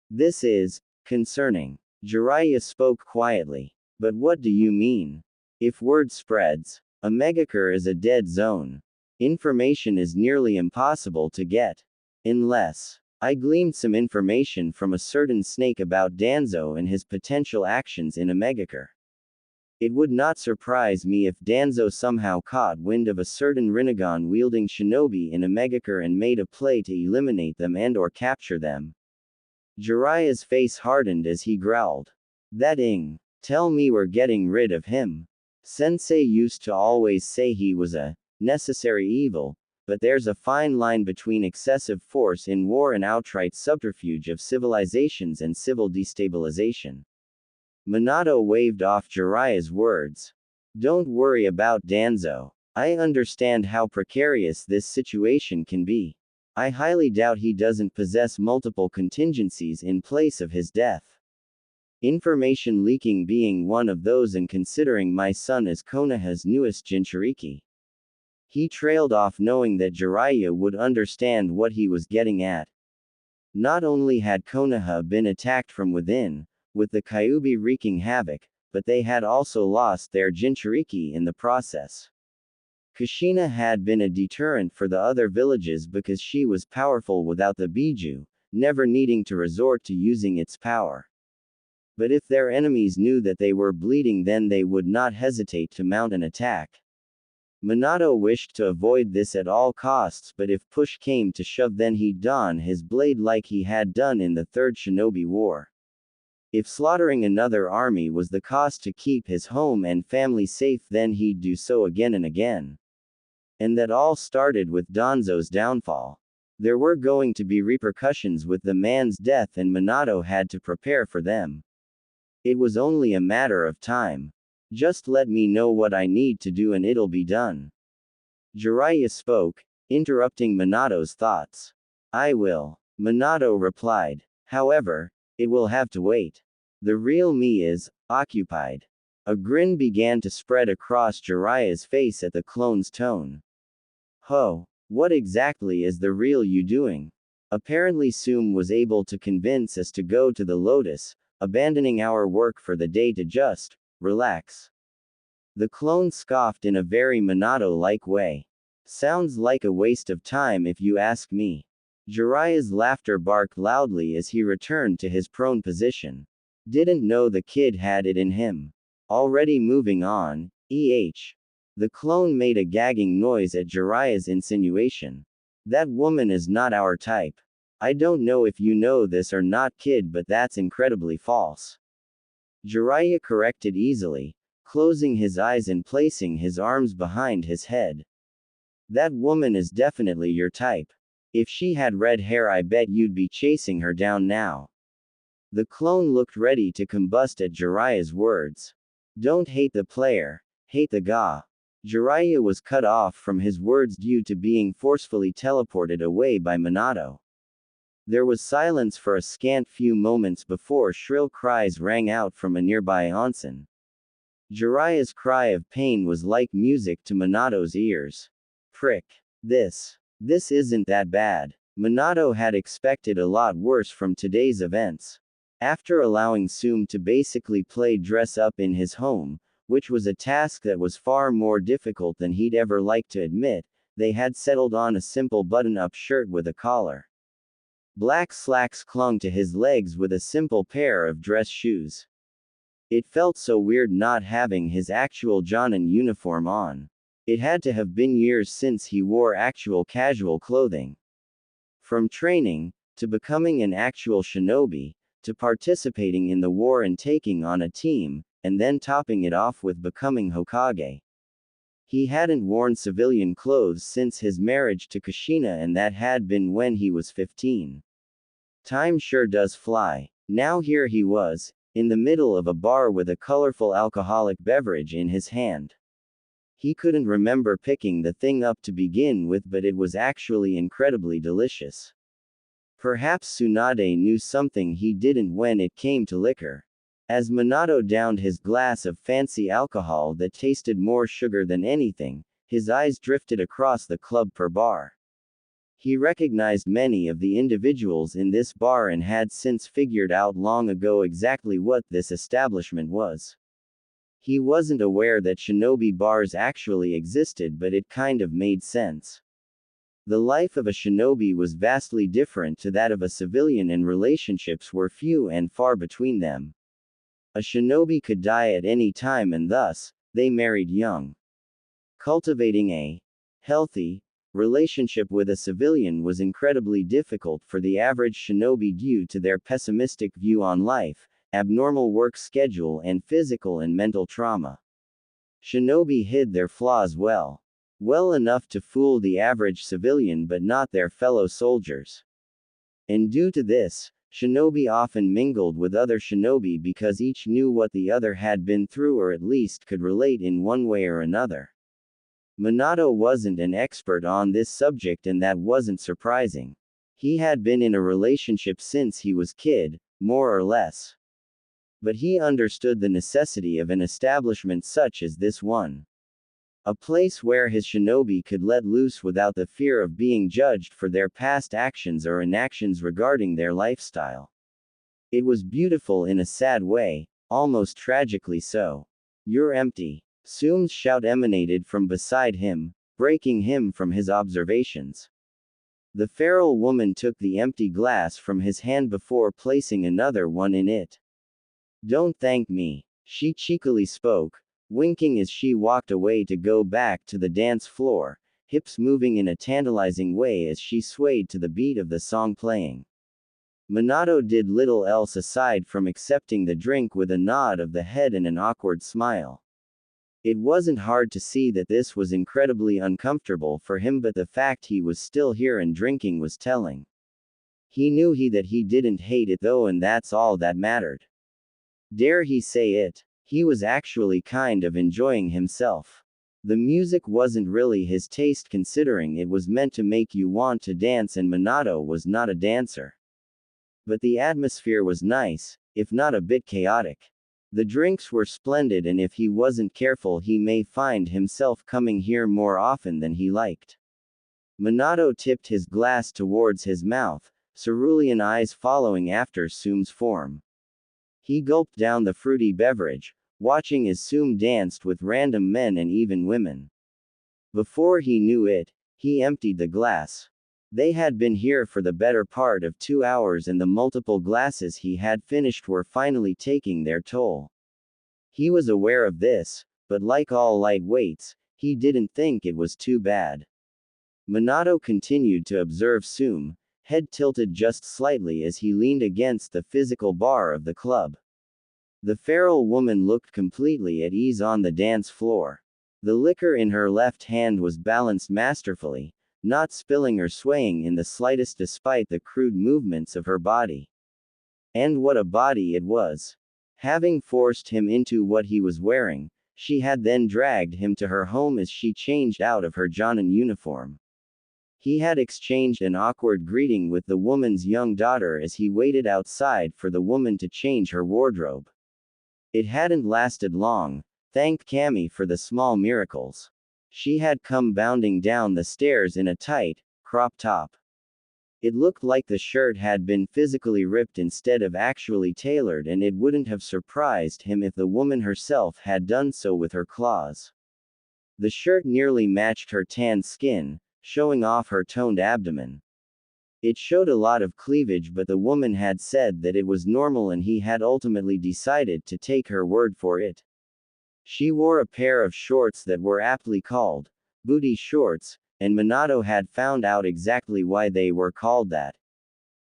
This is concerning. Jiraiya spoke quietly. But what do you mean? If word spreads, Omegakure is a dead zone. Information is nearly impossible to get. Unless I gleaned some information from a certain snake about Danzo and his potential actions in Omegakure. It would not surprise me if Danzo somehow caught wind of a certain Rinnegan-wielding shinobi in Omegakure and made a play to eliminate them and/or capture them. Jiraiya's face hardened as he growled. That tell me we're getting rid of him. Sensei used to always say he was a necessary evil, but there's a fine line between excessive force in war and outright subterfuge of civilizations and civil destabilization. Minato waved off Jiraiya's words. Don't worry about Danzo. I understand how precarious this situation can be. I highly doubt he doesn't possess multiple contingencies in place of his death. Information leaking being one of those, and considering my son as Konoha's newest Jinchuriki. He trailed off, knowing that Jiraiya would understand what he was getting at. Not only had Konoha been attacked from within, with the Kyuubi wreaking havoc, but they had also lost their Jinchuriki in the process. Kushina had been a deterrent for the other villages because she was powerful without the Biju, never needing to resort to using its power. But if their enemies knew that they were bleeding, then they would not hesitate to mount an attack. Minato wished to avoid this at all costs, but if push came to shove, then he'd don his blade like he had done in the Third Shinobi War. If slaughtering another army was the cost to keep his home and family safe, then he'd do so again and again. And that all started with Danzo's downfall. There were going to be repercussions with the man's death, and Minato had to prepare for them. It was only a matter of time. Just let me know what I need to do and it'll be done. Jiraiya spoke, interrupting Minato's thoughts. I will. Minato replied. However, it will have to wait. The real me is occupied. A grin began to spread across Jiraiya's face at the clone's tone. Ho, what exactly is the real you doing? Apparently Tsume was able to convince us to go to the Lotus, abandoning our work for the day to just relax. The clone scoffed in a very Minato-like way. Sounds like a waste of time if you ask me. Jiraiya's laughter barked loudly as he returned to his prone position. Didn't know the kid had it in him. Already moving on, The clone made a gagging noise at Jiraiya's insinuation. That woman is not our type. I don't know if you know this or not, kid, but that's incredibly false. Jiraiya corrected easily, closing his eyes and placing his arms behind his head. That woman is definitely your type. If she had red hair, I bet you'd be chasing her down now. The clone looked ready to combust at Jiraiya's words. Don't hate the player, hate the ga. Jiraiya was cut off from his words due to being forcefully teleported away by Minato. There was silence for a scant few moments before shrill cries rang out from a nearby onsen. Jiraiya's cry of pain was like music to Minato's ears. Prick. This isn't that bad. Minato had expected a lot worse from today's events. After allowing Tsume to basically play dress up in his home, which was a task that was far more difficult than he'd ever like to admit, they had settled on a simple button-up shirt with a collar. Black slacks clung to his legs with a simple pair of dress shoes. It felt so weird not having his actual Jonin uniform on. It had to have been years since he wore actual casual clothing. From training, to becoming an actual shinobi, to participating in the war and taking on a team, and then topping it off with becoming Hokage. He hadn't worn civilian clothes since his marriage to Kushina, and that had been when he was 15. Time sure does fly. Now here he was, in the middle of a bar with a colorful alcoholic beverage in his hand. He couldn't remember picking the thing up to begin with, but it was actually incredibly delicious. Perhaps Tsunade knew something he didn't when it came to liquor. As Minato downed his glass of fancy alcohol that tasted more sugar than anything, his eyes drifted across the club per bar. He recognized many of the individuals in this bar and had since figured out long ago exactly what this establishment was. He wasn't aware that shinobi bars actually existed, but it kind of made sense. The life of a shinobi was vastly different to that of a civilian, and relationships were few and far between them. A shinobi could die at any time, and thus, they married young. Cultivating a healthy relationship with a civilian was incredibly difficult for the average shinobi due to their pessimistic view on life, abnormal work schedule, and physical and mental trauma. Shinobi hid their flaws well enough to fool the average civilian but not their fellow soldiers. And due to this, shinobi often mingled with other shinobi because each knew what the other had been through, or at least could relate in one way or another. Minato wasn't an expert on this subject, and that wasn't surprising. He had been in a relationship since he was kid, more or less. But he understood the necessity of an establishment such as this one. A place where his shinobi could let loose without the fear of being judged for their past actions or inactions regarding their lifestyle. It was beautiful in a sad way, almost tragically so. You're empty. Tsume's shout emanated from beside him, breaking him from his observations. The feral woman took the empty glass from his hand before placing another one in it. Don't thank me, she cheekily spoke, winking as she walked away to go back to the dance floor, hips moving in a tantalizing way as she swayed to the beat of the song playing. Minato did little else aside from accepting the drink with a nod of the head and an awkward smile. It wasn't hard to see that this was incredibly uncomfortable for him, but the fact he was still here and drinking was telling. He knew that he didn't hate it though, and that's all that mattered. Dare he say it? He was actually kind of enjoying himself. The music wasn't really his taste, considering it was meant to make you want to dance, and Minato was not a dancer. But the atmosphere was nice. if not a bit chaotic. The drinks were splendid, and if he wasn't careful, he may find himself coming here more often than he liked. Minato tipped his glass towards his mouth, cerulean eyes following after Tsume's form. He gulped down the fruity beverage, watching as Tsume danced with random men and even women. Before he knew it, he emptied the glass. They had been here for the better part of 2 hours, and the multiple glasses he had finished were finally taking their toll. He was aware of this, but like all lightweights, he didn't think it was too bad. Minato continued to observe Tsume, head tilted just slightly as he leaned against the physical bar of the club. The feral woman looked completely at ease on the dance floor. The liquor in her left hand was balanced masterfully, not spilling or swaying in the slightest despite the crude movements of her body. And what a body it was! Having forced him into what he was wearing, she had then dragged him to her home as she changed out of her Jonin uniform. He had exchanged an awkward greeting with the woman's young daughter as he waited outside for the woman to change her wardrobe. It hadn't lasted long, thank Kami for the small miracles. She had come bounding down the stairs in a tight, crop top. It looked like the shirt had been physically ripped instead of actually tailored, and it wouldn't have surprised him if the woman herself had done so with her claws. The shirt nearly matched her tanned skin, showing off her toned abdomen. It showed a lot of cleavage, but the woman had said that it was normal, and he had ultimately decided to take her word for it. She wore a pair of shorts that were aptly called booty shorts, and Minato had found out exactly why they were called that.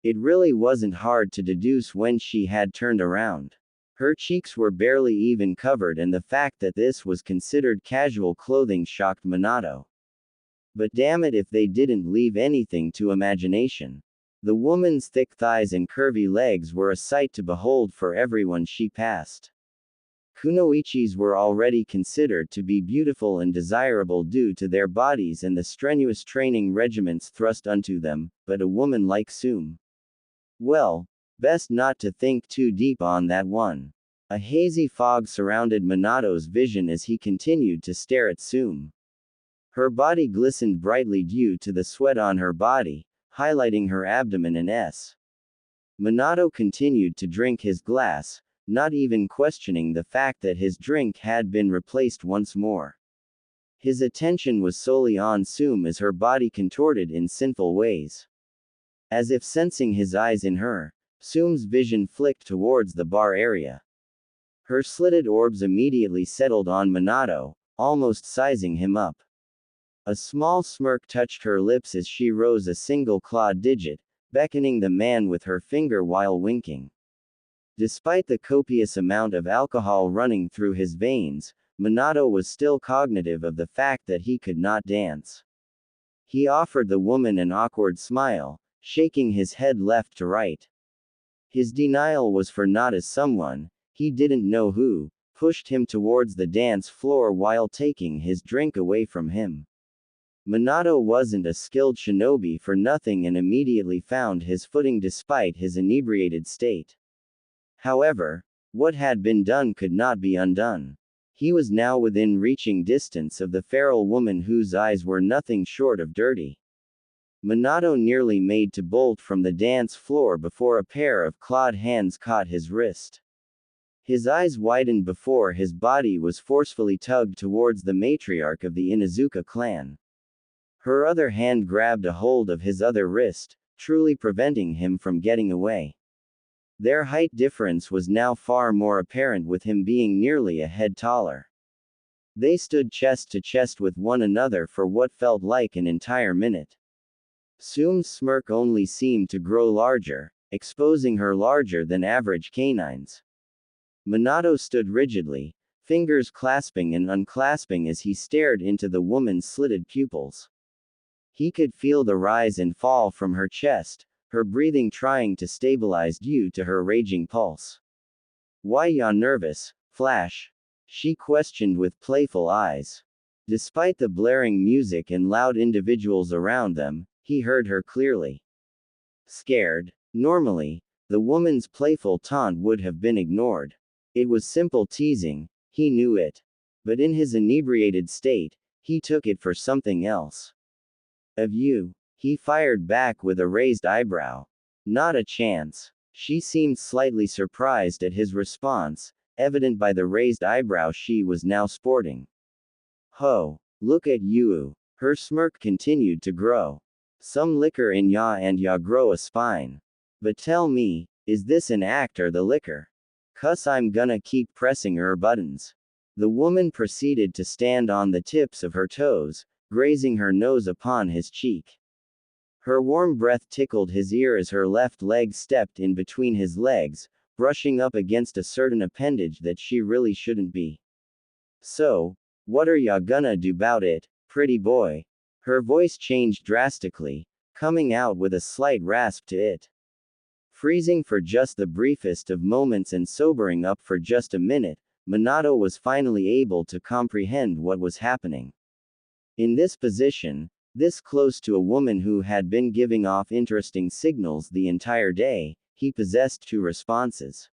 It really wasn't hard to deduce when she had turned around. Her cheeks were barely even covered, and the fact that this was considered casual clothing shocked Minato. But damn it if they didn't leave anything to imagination. The woman's thick thighs and curvy legs were a sight to behold for everyone she passed. Kunoichis were already considered to be beautiful and desirable due to their bodies and the strenuous training regimens thrust unto them, but a woman like Tsume. Well, best not to think too deep on that one. A hazy fog surrounded Minato's vision as he continued to stare at Tsume. Her body glistened brightly due to the sweat on her body, highlighting her abdomen and S. Minato continued to drink his glass, not even questioning the fact that his drink had been replaced once more. His attention was solely on Tsume as her body contorted in sinful ways. As if sensing his eyes in her, Tsume's vision flicked towards the bar area. Her slitted orbs immediately settled on Minato, almost sizing him up. A small smirk touched her lips as she rose a single clawed digit, beckoning the man with her finger while winking. Despite the copious amount of alcohol running through his veins, Minato was still cognitive of the fact that he could not dance. He offered the woman an awkward smile, shaking his head left to right. His denial was for not as someone, he didn't know who, pushed him towards the dance floor while taking his drink away from him. Minato wasn't a skilled shinobi for nothing and immediately found his footing despite his inebriated state. However, what had been done could not be undone. He was now within reaching distance of the feral woman whose eyes were nothing short of dirty. Minato nearly made to bolt from the dance floor before a pair of clawed hands caught his wrist. His eyes widened before his body was forcefully tugged towards the matriarch of the Inuzuka clan. Her other hand grabbed a hold of his other wrist, truly preventing him from getting away. Their height difference was now far more apparent, with him being nearly a head taller. They stood chest to chest with one another for what felt like an entire minute. Tsume's smirk only seemed to grow larger, exposing her larger than average canines. Minato stood rigidly, fingers clasping and unclasping as he stared into the woman's slitted pupils. He could feel the rise and fall from her chest, her breathing trying to stabilize due to her raging pulse. "Why ya nervous, Flash?" she questioned with playful eyes. Despite the blaring music and loud individuals around them, he heard her clearly. "Scared?" Normally, The woman's playful taunt would have been ignored. It was simple teasing, he knew it. But in his inebriated state, he took it for something else. Of you? He fired back with a raised eyebrow. Not a chance. She seemed slightly surprised at his response, evident by the raised eyebrow she was now sporting. Ho! Look at you! Her smirk continued to grow. Some liquor in ya and ya grow a spine. But tell me, is this an act or the liquor? 'Cause I'm gonna keep pressing her buttons. The woman proceeded to stand on the tips of her toes, grazing her nose upon his cheek. Her warm breath tickled his ear as her left leg stepped in between his legs, brushing up against a certain appendage that she really shouldn't be. So, what are ya gonna do 'bout it, pretty boy? Her voice changed drastically, coming out with a slight rasp to it. Freezing for just the briefest of moments and sobering up for just a minute, Minato was finally able to comprehend what was happening. In this position, this close to a woman who had been giving off interesting signals the entire day, he possessed two responses.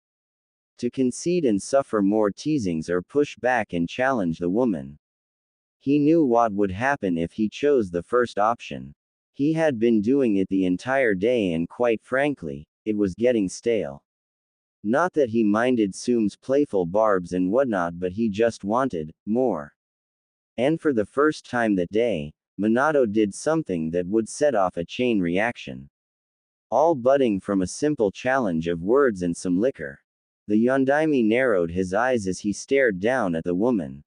To concede and suffer more teasings or push back and challenge the woman. He knew what would happen if he chose the first option. He had been doing it the entire day and quite frankly, it was getting stale. Not that he minded Tsume's playful barbs and whatnot, but he just wanted more. And for the first time that day, Minato did something that would set off a chain reaction. All budding from a simple challenge of words and some liquor. The Yondaime narrowed his eyes as he stared down at the woman.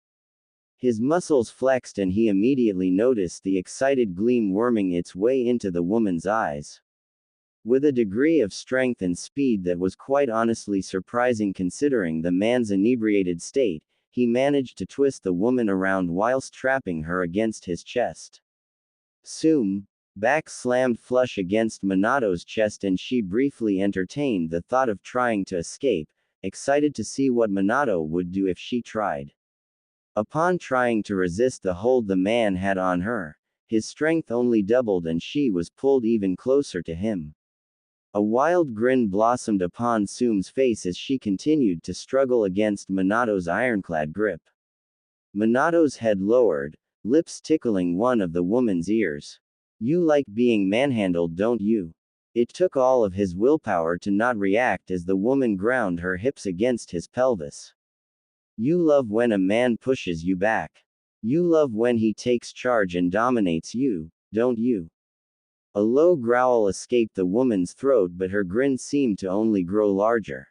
His muscles flexed and he immediately noticed the excited gleam worming its way into the woman's eyes. With a degree of strength and speed that was quite honestly surprising considering the man's inebriated state, he managed to twist the woman around whilst trapping her against his chest. Tsume, back slammed flush against Minato's chest and she briefly entertained the thought of trying to escape, excited to see what Minato would do if she tried. Upon trying to resist the hold the man had on her, his strength only doubled and she was pulled even closer to him. A wild grin blossomed upon Tsume's face as she continued to struggle against Minato's ironclad grip. Minato's head lowered, lips tickling one of the woman's ears. You like being manhandled, don't you? It took all of his willpower to not react as the woman ground her hips against his pelvis. You love when a man pushes you back. You love when he takes charge and dominates you, don't you? A low growl escaped the woman's throat, but her grin seemed to only grow larger.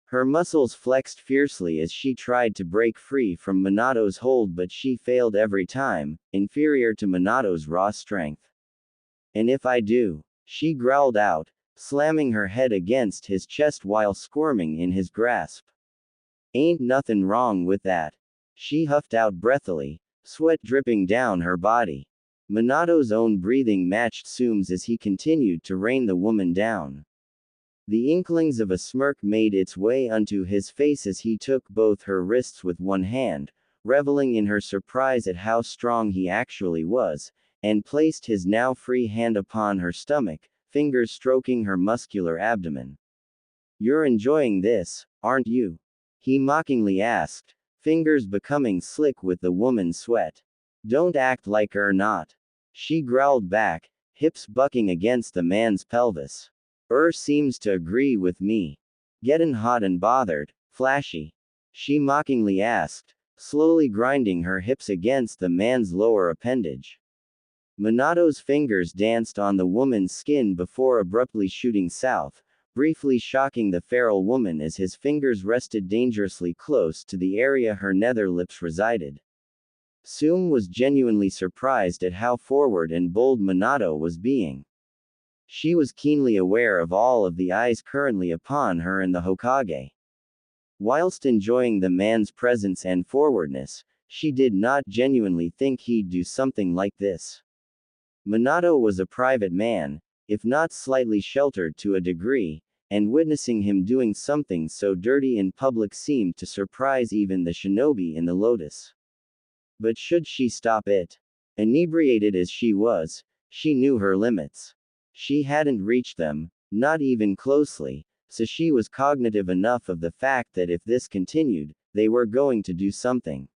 Her muscles flexed fiercely as she tried to break free from Minato's hold, but she failed every time, inferior to Minato's raw strength. And if I do? She growled out, slamming her head against his chest while squirming in his grasp. Ain't nothing wrong with that. She huffed out breathily, sweat dripping down her body. Minato's own breathing matched Tsume's as he continued to rain the woman down. The inklings of a smirk made its way onto his face as he took both her wrists with one hand, reveling in her surprise at how strong he actually was, and placed his now free hand upon her stomach, fingers stroking her muscular abdomen. You're enjoying this, aren't you? He mockingly asked, fingers becoming slick with the woman's sweat. Don't act like you're not. She growled back, hips bucking against the man's pelvis. Seems to agree with me. Gettin' hot and bothered, flashy? She mockingly asked, slowly grinding her hips against the man's lower appendage. Minato's fingers danced on the woman's skin before abruptly shooting south, briefly shocking the feral woman as his fingers rested dangerously close to the area her nether lips resided. Tsume was genuinely surprised at how forward and bold Minato was being. She was keenly aware of all of the eyes currently upon her and the Hokage. Whilst enjoying the man's presence and forwardness, she did not genuinely think he'd do something like this. Minato was a private man, if not slightly sheltered to a degree, and witnessing him doing something so dirty in public seemed to surprise even the shinobi in the lotus. But should she stop it? Inebriated as she was, she knew her limits. She hadn't reached them, Not even closely, so she was cognitive enough of the fact that if this continued, they were going to do something.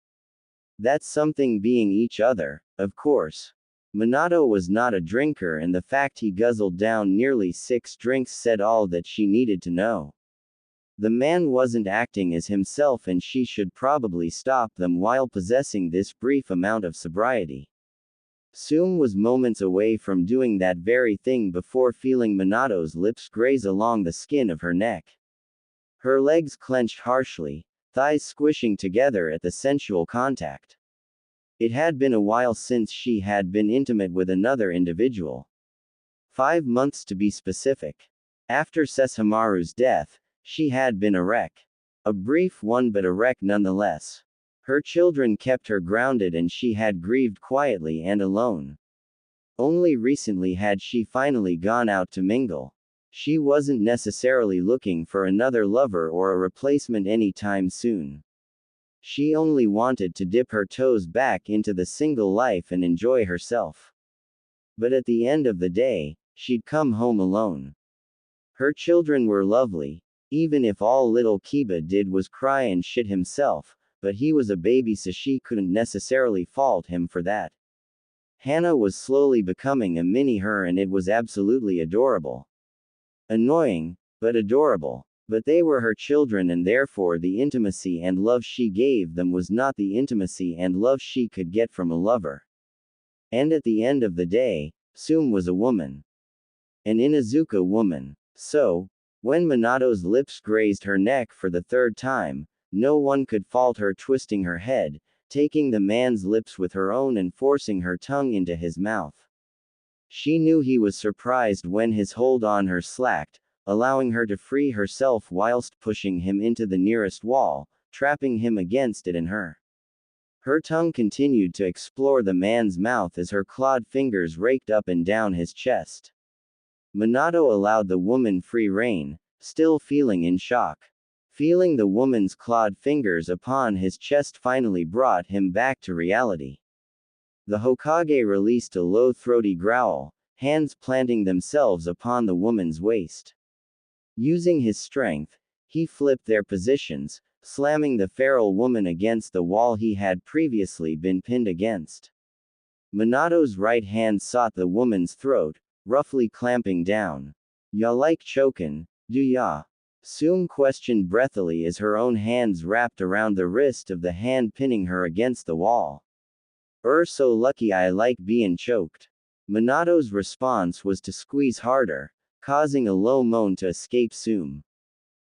That something being each other, of course. Minato was not a drinker, and the fact he guzzled down nearly 6 drinks said all that she needed to know. The man wasn't acting as himself, and she should probably stop them while possessing this brief amount of sobriety. Tsume was moments away from doing that very thing before feeling Minato's lips graze along the skin of her neck. Her legs clenched harshly, thighs squishing together at the sensual contact. It had been a while since she had been intimate with another individual. 5 months to be specific. After Sesshomaru's death, she had been a wreck. A brief one, but a wreck nonetheless. Her children kept her grounded, and she had grieved quietly and alone. Only recently had she finally gone out to mingle. She wasn't necessarily looking for another lover or a replacement anytime soon. She only wanted to dip her toes back into the single life and enjoy herself. But at the end of the day, she'd come home alone. Her children were lovely, even if all little Kiba did was cry and shit himself, but he was a baby, so she couldn't necessarily fault him for that. Hana was slowly becoming a mini her, and it was absolutely adorable. Annoying, but adorable. But they were her children, and therefore the intimacy and love she gave them was not the intimacy and love she could get from a lover. And at the end of the day, Tsume was a woman. An Inuzuka woman. So, when Minato's lips grazed her neck for the 3rd time, no one could fault her twisting her head, taking the man's lips with her own and forcing her tongue into his mouth. She knew he was surprised when his hold on her slacked, allowing her to free herself whilst pushing him into the nearest wall, trapping him against it and her. Her tongue continued to explore the man's mouth as her clawed fingers raked up and down his chest. Minato allowed the woman free rein, still feeling in shock. Feeling the woman's clawed fingers upon his chest finally brought him back to reality. The Hokage released a low throaty growl, hands planting themselves upon the woman's waist. Using his strength, he flipped their positions, slamming the feral woman against the wall he had previously been pinned against. Minato's right hand sought the woman's throat, roughly clamping down. "Ya like chokin', do ya?" Tsume questioned breathily as her own hands wrapped around the wrist of the hand pinning her against the wall. So lucky I like bein' choked." Minato's response was to squeeze harder, causing a low moan to escape Tsume.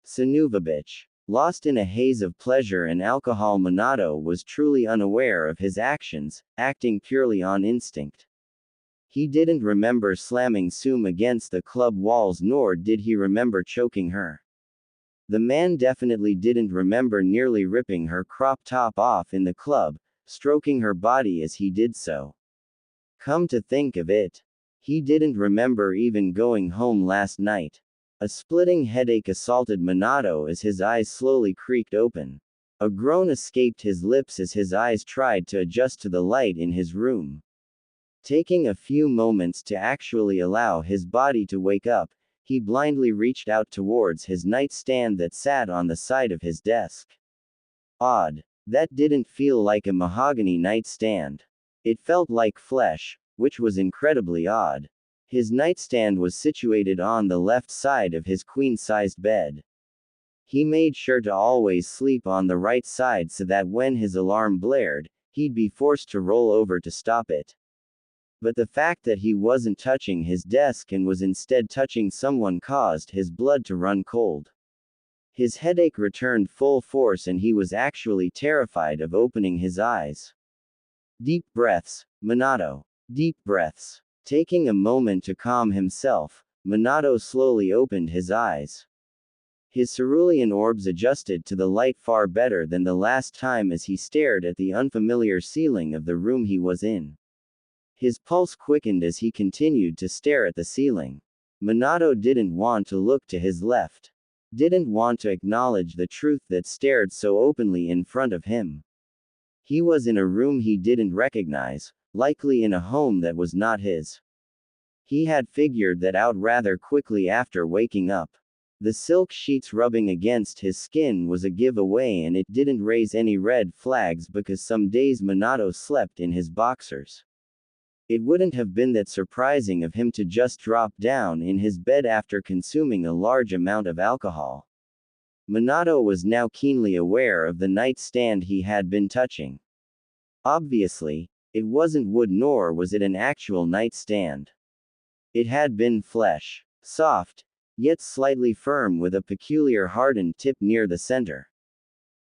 Sanuva bitch. Lost in a haze of pleasure and alcohol, Minato was truly unaware of his actions, acting purely on instinct. He didn't remember slamming Tsume against the club walls, nor did he remember choking her. The man definitely didn't remember nearly ripping her crop top off in the club, stroking her body as he did so. Come to think of it, he didn't remember even going home last night. A splitting headache assaulted Minato as his eyes slowly creaked open. A groan escaped his lips as his eyes tried to adjust to the light in his room. Taking a few moments to actually allow his body to wake up, he blindly reached out towards his nightstand that sat on the side of his desk. Odd. That didn't feel like a mahogany nightstand. It felt like flesh, which was incredibly odd. His nightstand was situated on the left side of his queen-sized bed. He made sure to always sleep on the right side so that when his alarm blared, he'd be forced to roll over to stop it. But the fact that he wasn't touching his desk and was instead touching someone caused his blood to run cold. His headache returned full force, and he was actually terrified of opening his eyes. Deep breaths, Minato. Deep breaths. Taking a moment to calm himself, Minato slowly opened his eyes. His cerulean orbs adjusted to the light far better than the last time as he stared at the unfamiliar ceiling of the room he was in. His pulse quickened as he continued to stare at the ceiling. Minato didn't want to look to his left. Didn't want to acknowledge the truth that stared so openly in front of him. He was in a room he didn't recognize, likely in a home that was not his. He had figured that out rather quickly after waking up. The silk sheets rubbing against his skin was a giveaway, and it didn't raise any red flags because some days Minato slept in his boxers. It wouldn't have been that surprising of him to just drop down in his bed after consuming a large amount of alcohol. Minato was now keenly aware of the nightstand he had been touching. Obviously, it wasn't wood, nor was it an actual nightstand. It had been flesh. Soft, yet slightly firm, with a peculiar hardened tip near the center.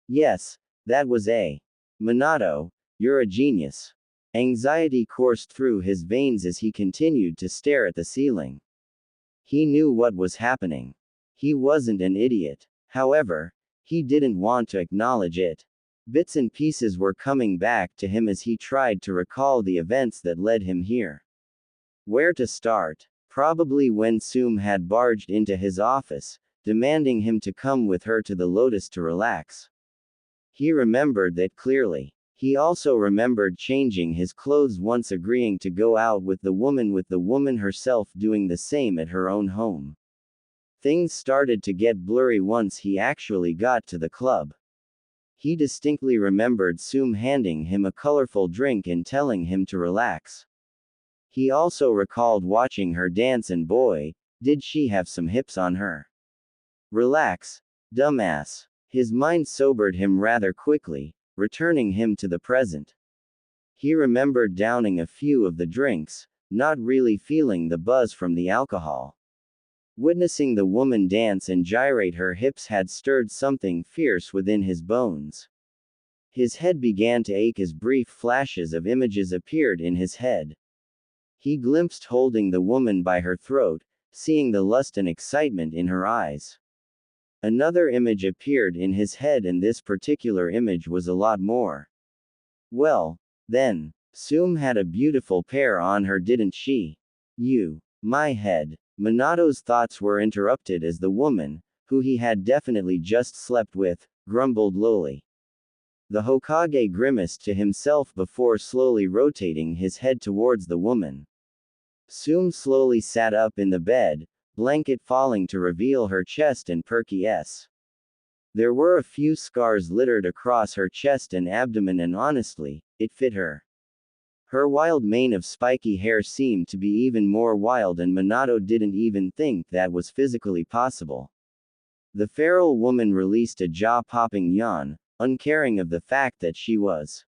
Yes, that was a. Minato, you're a genius. Anxiety coursed through his veins as he continued to stare at the ceiling. He knew what was happening. He wasn't an idiot. However, he didn't want to acknowledge it. Bits and pieces were coming back to him as he tried to recall the events that led him here. Where to start? Probably when Tsume had barged into his office, demanding him to come with her to the Lotus to relax. He remembered that clearly. He also remembered changing his clothes once, agreeing to go out with the woman herself doing the same at her own home. Things started to get blurry once he actually got to the club. He distinctly remembered Tsume handing him a colorful drink and telling him to relax. He also recalled watching her dance, and boy, did she have some hips on her. Relax, dumbass. His mind sobered him rather quickly, returning him to the present. He remembered downing a few of the drinks, not really feeling the buzz from the alcohol. Witnessing the woman dance and gyrate her hips had stirred something fierce within his bones. His head began to ache as brief flashes of images appeared in his head. He glimpsed holding the woman by her throat, seeing the lust and excitement in her eyes. Another image appeared in his head, and this particular image was a lot more. Well, then, Tsume had a beautiful pair on her, didn't she? My head. Minato's thoughts were interrupted as the woman, who he had definitely just slept with, grumbled lowly. The Hokage grimaced to himself before slowly rotating his head towards the woman. Tsume slowly sat up in the bed, blanket falling to reveal her chest and perky s. There were a few scars littered across her chest and abdomen, and honestly, it fit her. Her wild mane of spiky hair seemed to be even more wild, and Minato didn't even think that was physically possible. The feral woman released a jaw-popping yawn, uncaring of the fact that she was.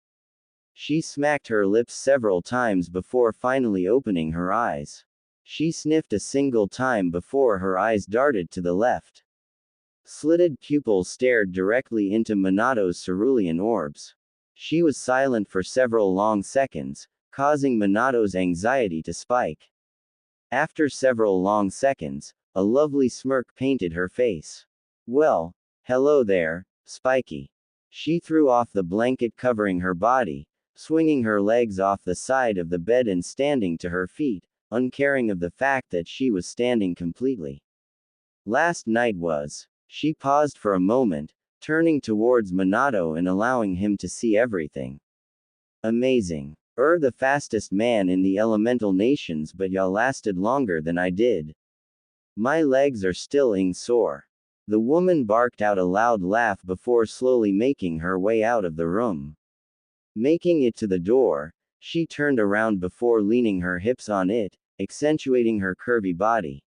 She smacked her lips several times before finally opening her eyes. She sniffed a single time before her eyes darted to the left. Slitted pupils stared directly into Minato's cerulean orbs. She was silent for several long seconds, causing Minato's anxiety to spike. After several long seconds, a lovely smirk painted her face. Well, hello there, Spiky. She threw off the blanket covering her body, swinging her legs off the side of the bed and standing to her feet, uncaring of the fact that she was standing completely. Last night was. She paused for a moment, turning towards Minato and allowing him to see everything. Amazing. The fastest man in the elemental nations, but y'all lasted longer than I did. My legs are still sore. The woman barked out a loud laugh before slowly making her way out of the room. Making it to the door, she turned around before leaning her hips on it, accentuating her curvy body.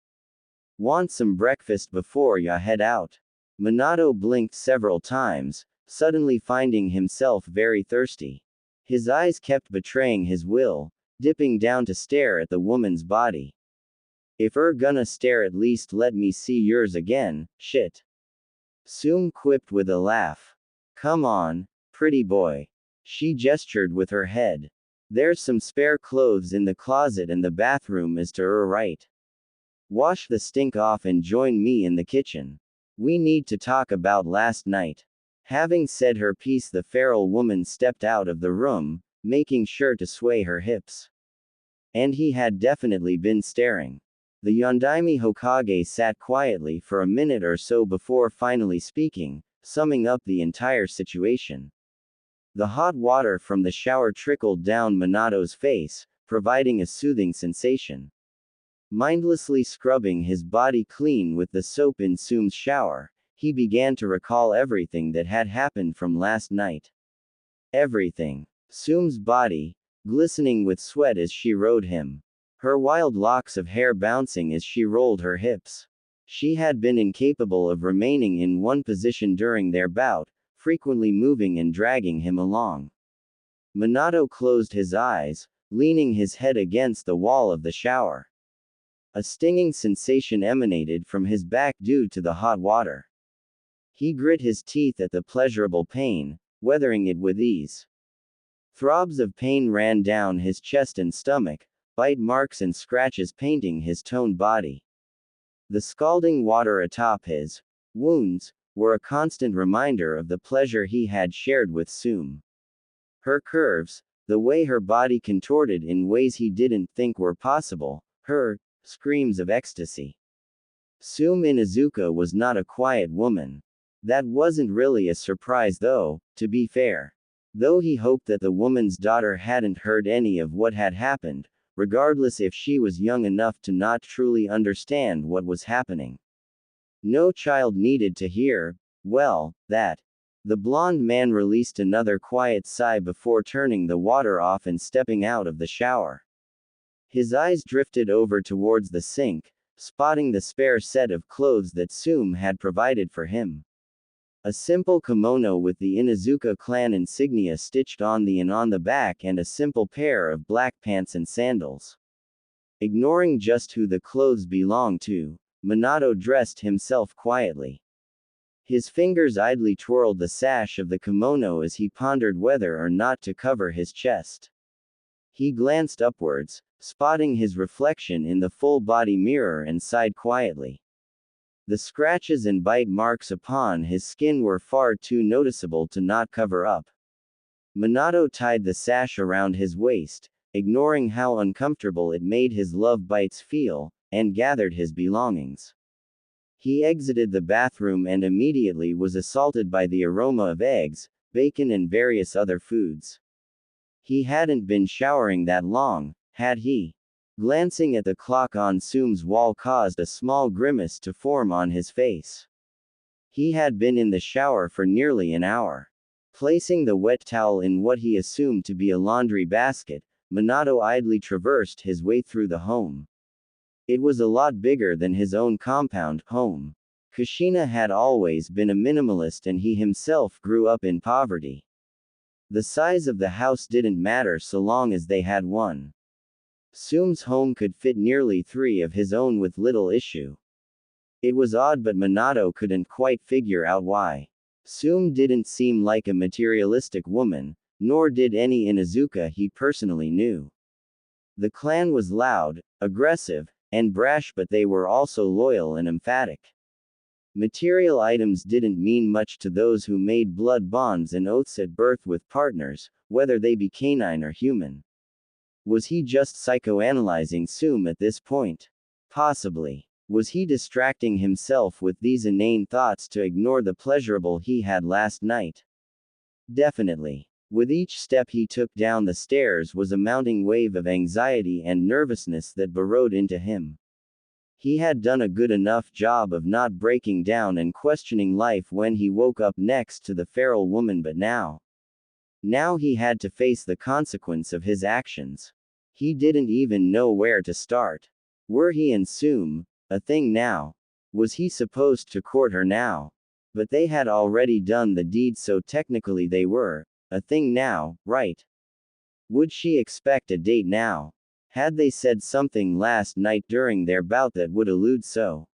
Want some breakfast before ya head out? Minato blinked several times, suddenly finding himself very thirsty. His eyes kept betraying his will, dipping down to stare at the woman's body. If gonna stare, at least let me see yours again, shit. Tsume quipped with a laugh. Come on, pretty boy. She gestured with her head. There's some spare clothes in the closet and the bathroom is to right. Wash the stink off and join me in the kitchen. We need to talk about last night. Having said her piece, the feral woman stepped out of the room, making sure to sway her hips. And he had definitely been staring. The Yondaime Hokage sat quietly for a minute or so before finally speaking, summing up the entire situation. The hot water from the shower trickled down Minato's face, providing a soothing sensation. Mindlessly scrubbing his body clean with the soap in Tsume's shower, he began to recall everything that had happened from last night. Everything. Tsume's body, glistening with sweat as she rode him. Her wild locks of hair bouncing as she rolled her hips. She had been incapable of remaining in one position during their bout, frequently moving and dragging him along. Minato closed his eyes, leaning his head against the wall of the shower. A stinging sensation emanated from his back due to the hot water. He grit his teeth at the pleasurable pain, weathering it with ease. Throbs of pain ran down his chest and stomach, bite marks and scratches painting his toned body. The scalding water atop his wounds were a constant reminder of the pleasure he had shared with Tsume. Her curves, the way her body contorted in ways he didn't think were possible, her screams of ecstasy. Tsume Inuzuka was not a quiet woman. That wasn't really a surprise though, to be fair. Though he hoped that the woman's daughter hadn't heard any of what had happened, regardless if she was young enough to not truly understand what was happening. No child needed to hear, well, that. The blonde man released another quiet sigh before turning the water off and stepping out of the shower. His eyes drifted over towards the sink, spotting the spare set of clothes that Tsume had provided for him. A simple kimono with the Inuzuka clan insignia stitched on the back and a simple pair of black pants and sandals. Ignoring just who the clothes belonged to, Minato dressed himself quietly. His fingers idly twirled the sash of the kimono as he pondered whether or not to cover his chest. He glanced upwards, spotting his reflection in the full-body mirror and sighed quietly. The scratches and bite marks upon his skin were far too noticeable to not cover up. Minato tied the sash around his waist, ignoring how uncomfortable it made his love bites feel, and gathered his belongings. He exited the bathroom and immediately was assaulted by the aroma of eggs, bacon and various other foods. He hadn't been showering that long, had he? Glancing at the clock on Tsume's wall caused a small grimace to form on his face. He had been in the shower for nearly an hour. Placing the wet towel in what he assumed to be a laundry basket, Minato idly traversed his way through the home. It was a lot bigger than his own compound home. Kushina had always been a minimalist and he himself grew up in poverty. The size of the house didn't matter so long as they had one. Tsume's home could fit nearly 3 of his own with little issue. It was odd but Minato couldn't quite figure out why. Tsume didn't seem like a materialistic woman, nor did any Inuzuka he personally knew. The clan was loud, aggressive, and brash but they were also loyal and emphatic. Material items didn't mean much to those who made blood bonds and oaths at birth with partners, whether they be canine or human. Was he just psychoanalyzing Tsume at this point? Possibly. Was he distracting himself with these inane thoughts to ignore the pleasurable he had last night? Definitely. With each step he took down the stairs was a mounting wave of anxiety and nervousness that burrowed into him. He had done a good enough job of not breaking down and questioning life when he woke up next to the feral woman, but now he had to face the consequence of his actions. He didn't even know where to start. Were he and Tsume a thing now? Was he supposed to court her now? But they had already done the deed, so technically they were a thing now, right? Would she expect a date now? Had they said something last night during their bout that would allude so?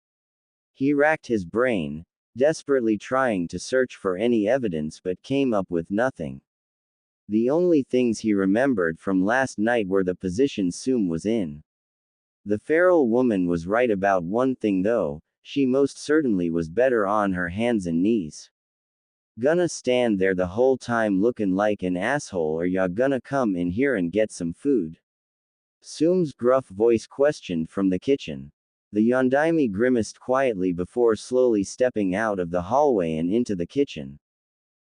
He racked his brain, desperately trying to search for any evidence but came up with nothing. The only things he remembered from last night were the position Tsume was in. The feral woman was right about one thing though, she most certainly was better on her hands and knees. Gonna stand there the whole time looking like an asshole or ya gonna come in here and get some food? Tsume's gruff voice questioned from the kitchen. The Yondaime grimaced quietly before slowly stepping out of the hallway and into the kitchen.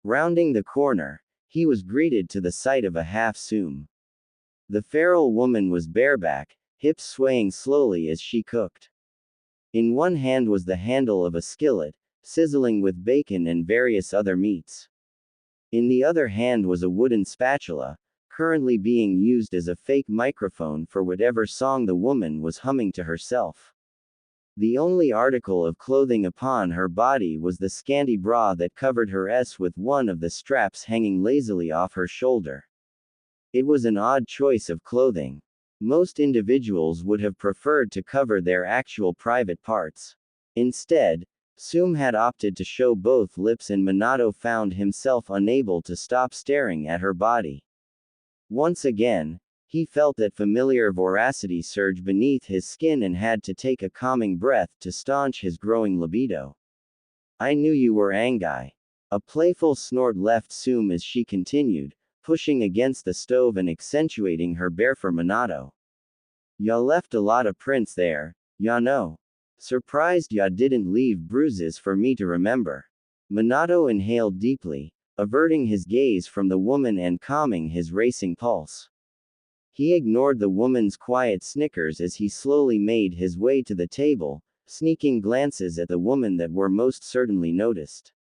Rounding the corner, he was greeted to the sight of a half Tsume. The feral woman was bareback, hips swaying slowly as she cooked. In one hand was the handle of a skillet, sizzling with bacon and various other meats. In the other hand was a wooden spatula, currently being used as a fake microphone for whatever song the woman was humming to herself. The only article of clothing upon her body was the scanty bra that covered her ass, with one of the straps hanging lazily off her shoulder. It was an odd choice of clothing. Most individuals would have preferred to cover their actual private parts. Instead, Tsume had opted to show both lips, and Minato found himself unable to stop staring at her body. Once again, he felt that familiar voracity surge beneath his skin and had to take a calming breath to staunch his growing libido. "I knew you were Angai." A playful snort left Tsume as she continued, pushing against the stove and accentuating her bear for Minato. "Ya left a lot of prints there, ya know. Surprised ya didn't leave bruises for me to remember." Minato inhaled deeply, averting his gaze from the woman and calming his racing pulse. He ignored the woman's quiet snickers as he slowly made his way to the table, sneaking glances at the woman that were most certainly noticed.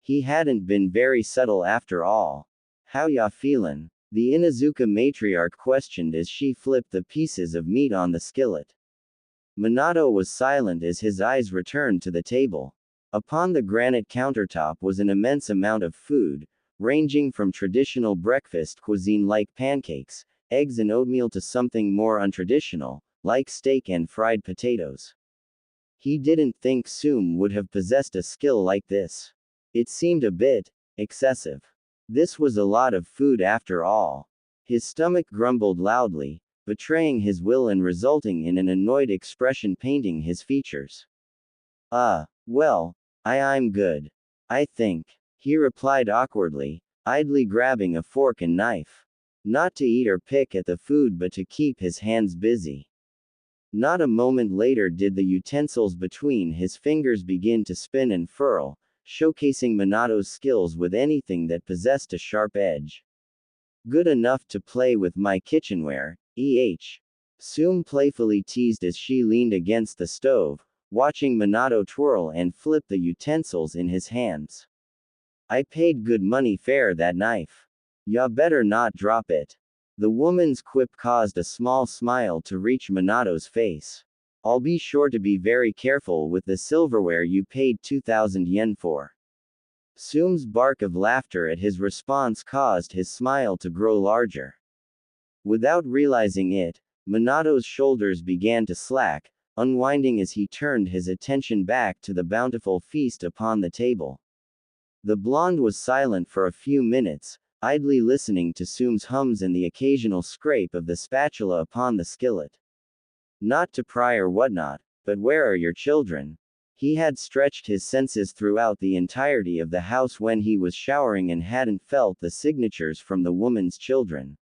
He hadn't been very subtle after all. "How ya feelin'?" the Inuzuka matriarch questioned as she flipped the pieces of meat on the skillet. Minato was silent as his eyes returned to the table. Upon the granite countertop was an immense amount of food, ranging from traditional breakfast cuisine like pancakes, eggs and oatmeal to something more untraditional, like steak and fried potatoes. He didn't think Tsume would have possessed a skill like this. It seemed a bit excessive. This was a lot of food after all. His stomach grumbled loudly, betraying his will and resulting in an annoyed expression painting his features. Well, I'm good. I think," he replied awkwardly, idly grabbing a fork and knife. Not to eat or pick at the food but to keep his hands busy. Not a moment later did the utensils between his fingers begin to spin and furl, showcasing Minato's skills with anything that possessed a sharp edge. "Good enough to play with my kitchenware, Tsume playfully teased as she leaned against the stove, watching Minato twirl and flip the utensils in his hands. "I paid good money for that knife. Ya better not drop it." The woman's quip caused a small smile to reach Minato's face. "I'll be sure to be very careful with the silverware you paid 2,000 yen for." Tsume's bark of laughter at his response caused his smile to grow larger. Without realizing it, Minato's shoulders began to slack, unwinding as he turned his attention back to the bountiful feast upon the table. The blonde was silent for a few minutes, idly listening to Tsume's hums and the occasional scrape of the spatula upon the skillet. Not to pry or whatnot, but where are your children? He had stretched his senses throughout the entirety of the house when he was showering and hadn't felt the signatures from the woman's children.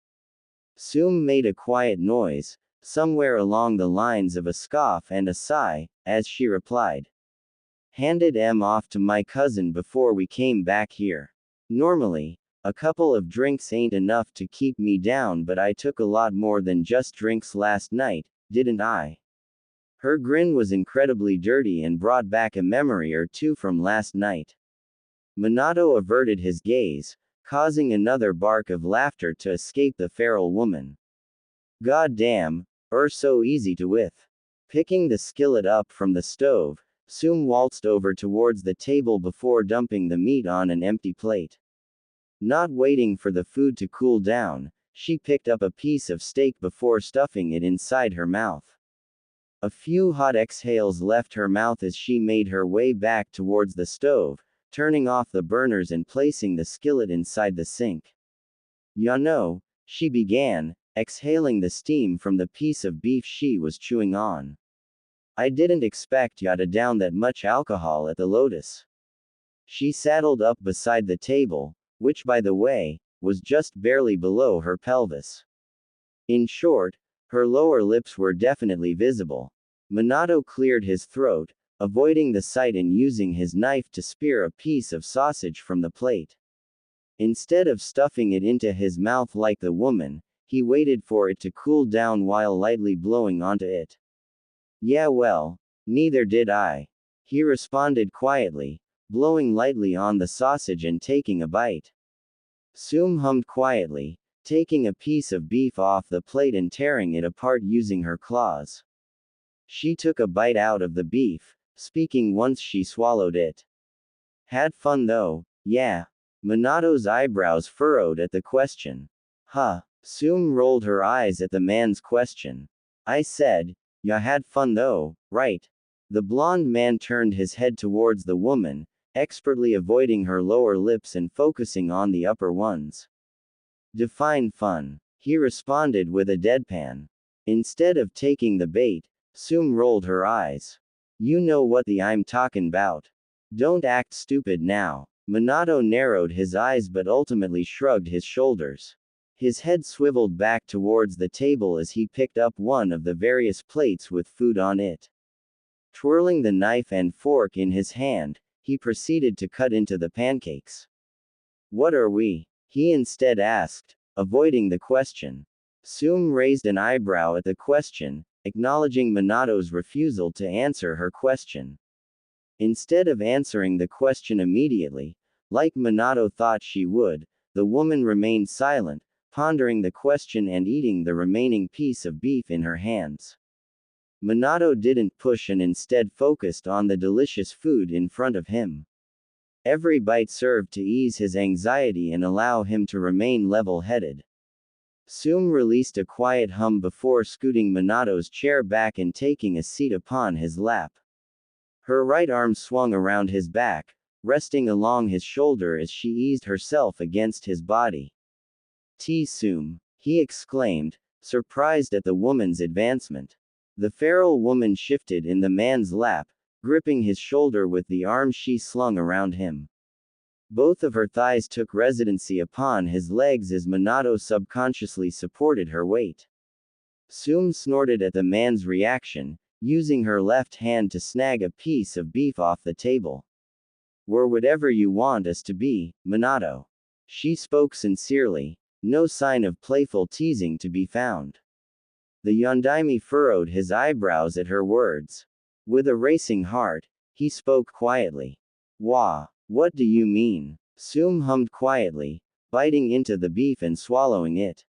Tsume made a quiet noise, somewhere along the lines of a scoff and a sigh, as she replied. "Handed em off to my cousin before we came back here. Normally, a couple of drinks ain't enough to keep me down, but I took a lot more than just drinks last night, didn't I?" Her grin was incredibly dirty and brought back a memory or two from last night. Minato averted his gaze, causing another bark of laughter to escape the feral woman. "God damn, so easy to with." Picking the skillet up from the stove, Tsume waltzed over towards the table before dumping the meat on an empty plate. Not waiting for the food to cool down, she picked up a piece of steak before stuffing it inside her mouth. A few hot exhales left her mouth as she made her way back towards the stove, turning off the burners and placing the skillet inside the sink. "Ya know," she began, exhaling the steam from the piece of beef she was chewing on. "I didn't expect ya to down that much alcohol at the Lotus." She saddled up beside the table, which by the way, was just barely below her pelvis. In short, her lower lips were definitely visible. Minato cleared his throat, avoiding the sight and using his knife to spear a piece of sausage from the plate. Instead of stuffing it into his mouth like the woman, he waited for it to cool down while lightly blowing onto it. Yeah, well, neither did I. He responded quietly, blowing lightly on the sausage and taking a bite. Tsume hummed quietly, taking a piece of beef off the plate and tearing it apart using her claws. She took a bite out of the beef, speaking once she swallowed it. Had fun though, yeah. Minato's eyebrows furrowed at the question. Huh. Tsume rolled her eyes at the man's question. I said, ya had fun though, right? The blonde man turned his head towards the woman, expertly avoiding her lower lips and focusing on the upper ones. Define fun. He responded with a deadpan. Instead of taking the bait, Tsume rolled her eyes. You know what I'm talking about. Don't act stupid now. Minato narrowed his eyes but ultimately shrugged his shoulders. His head swiveled back towards the table as he picked up one of the various plates with food on it. Twirling the knife and fork in his hand, he proceeded to cut into the pancakes. What are we? He instead asked, avoiding the question. Tsume raised an eyebrow at the question, acknowledging Minato's refusal to answer her question. Instead of answering the question immediately, like Minato thought she would, the woman remained silent, pondering the question and eating the remaining piece of beef in her hands. Minato didn't push and instead focused on the delicious food in front of him. Every bite served to ease his anxiety and allow him to remain level-headed. Tsume released a quiet hum before scooting Minato's chair back and taking a seat upon his lap. Her right arm swung around his back, resting along his shoulder as she eased herself against his body. Tsume, he exclaimed, surprised at the woman's advancement. The feral woman shifted in the man's lap, gripping his shoulder with the arm she slung around him. Both of her thighs took residency upon his legs as Minato subconsciously supported her weight. Tsume snorted at the man's reaction, using her left hand to snag a piece of beef off the table. We're whatever you want us to be, Minato. She spoke sincerely, no sign of playful teasing to be found. The Yondaime furrowed his eyebrows at her words. With a racing heart, he spoke quietly. Wah, what do you mean? Tsume hummed quietly, biting into the beef and swallowing it.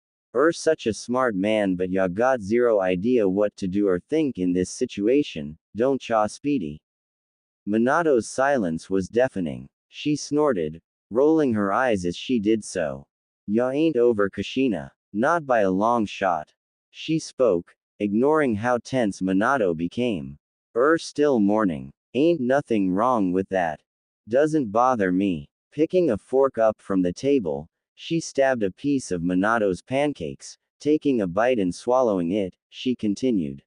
Such a smart man, but ya got zero idea what to do or think in this situation, don't ya, Speedy? Minato's silence was deafening. She snorted, rolling her eyes as she did so. Ya ain't over Kushina. Not by a long shot. She spoke, ignoring how tense Minato became. Still mourning. Ain't nothing wrong with that. Doesn't bother me. Picking a fork up from the table, she stabbed a piece of Minato's pancakes, taking a bite and swallowing it, she continued.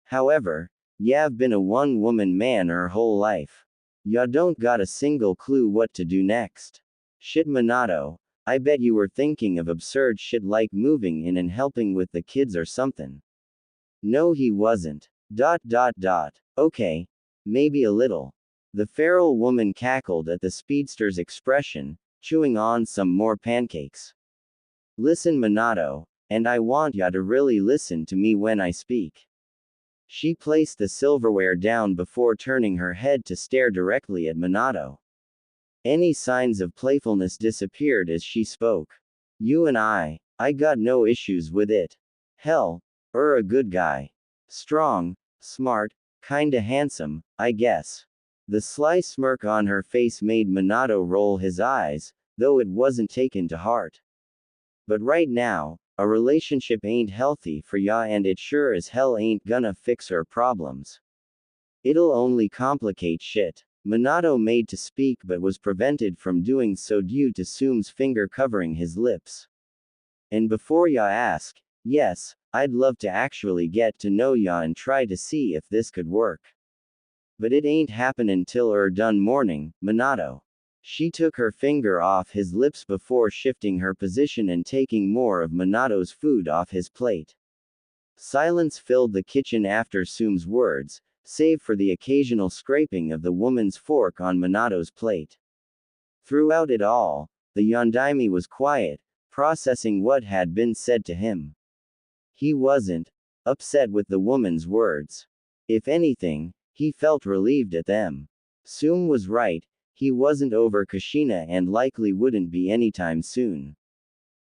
However, y'ave been a one-woman man her whole life. Ya don't got a single clue what to do next. Shit, Minato, I bet you were thinking of absurd shit like moving in and helping with the kids or something. No, he wasn't. Okay. Maybe a little. The feral woman cackled at the speedster's expression, chewing on some more pancakes. Listen, Minato, and I want ya to really listen to me when I speak. She placed the silverware down before turning her head to stare directly at Minato. Any signs of playfulness disappeared as she spoke. You and I got no issues with it. Hell, a good guy. Strong, smart, kinda handsome, I guess. The sly smirk on her face made Minato roll his eyes, though it wasn't taken to heart. But right now, a relationship ain't healthy for ya and it sure as hell ain't gonna fix her problems. It'll only complicate shit. Minato made to speak but was prevented from doing so due to Tsume's finger covering his lips. And before ya ask, yes, I'd love to actually get to know ya and try to see if this could work. But it ain't happenin' till done mourning, Minato. She took her finger off his lips before shifting her position and taking more of Minato's food off his plate. Silence filled the kitchen after Tsume's words, save for the occasional scraping of the woman's fork on Minato's plate. Throughout it all, the Yondaime was quiet, processing what had been said to him. He wasn't upset with the woman's words. If anything, he felt relieved at them. Tsume was right, he wasn't over Kushina and likely wouldn't be anytime soon.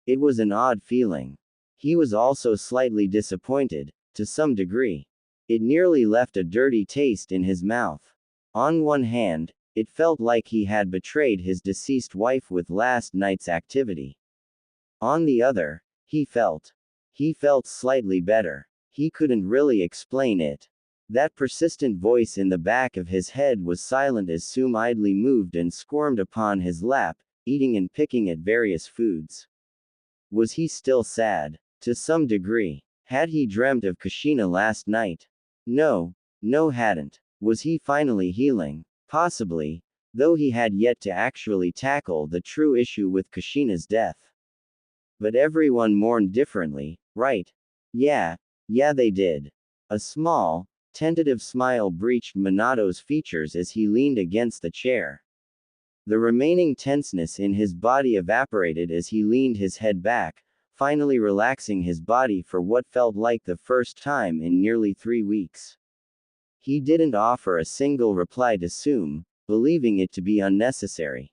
It was an odd feeling. He was also slightly disappointed, to some degree. It nearly left a dirty taste in his mouth. On one hand, it felt like he had betrayed his deceased wife with last night's activity. On the other, he felt slightly better. He couldn't really explain it. That persistent voice in the back of his head was silent as Tsume idly moved and squirmed upon his lap, eating and picking at various foods. Was he still sad? To some degree. Had he dreamt of Kushina last night? No, hadn't. Was he finally healing? Possibly, though he had yet to actually tackle the true issue with Kushina's death. But everyone mourned differently, right? Yeah, they did. A small, tentative smile breached Minato's features as he leaned against the chair. The remaining tenseness in his body evaporated as he leaned his head back, finally relaxing his body for what felt like the first time in nearly 3 weeks. He didn't offer a single reply to Tsume, believing it to be unnecessary.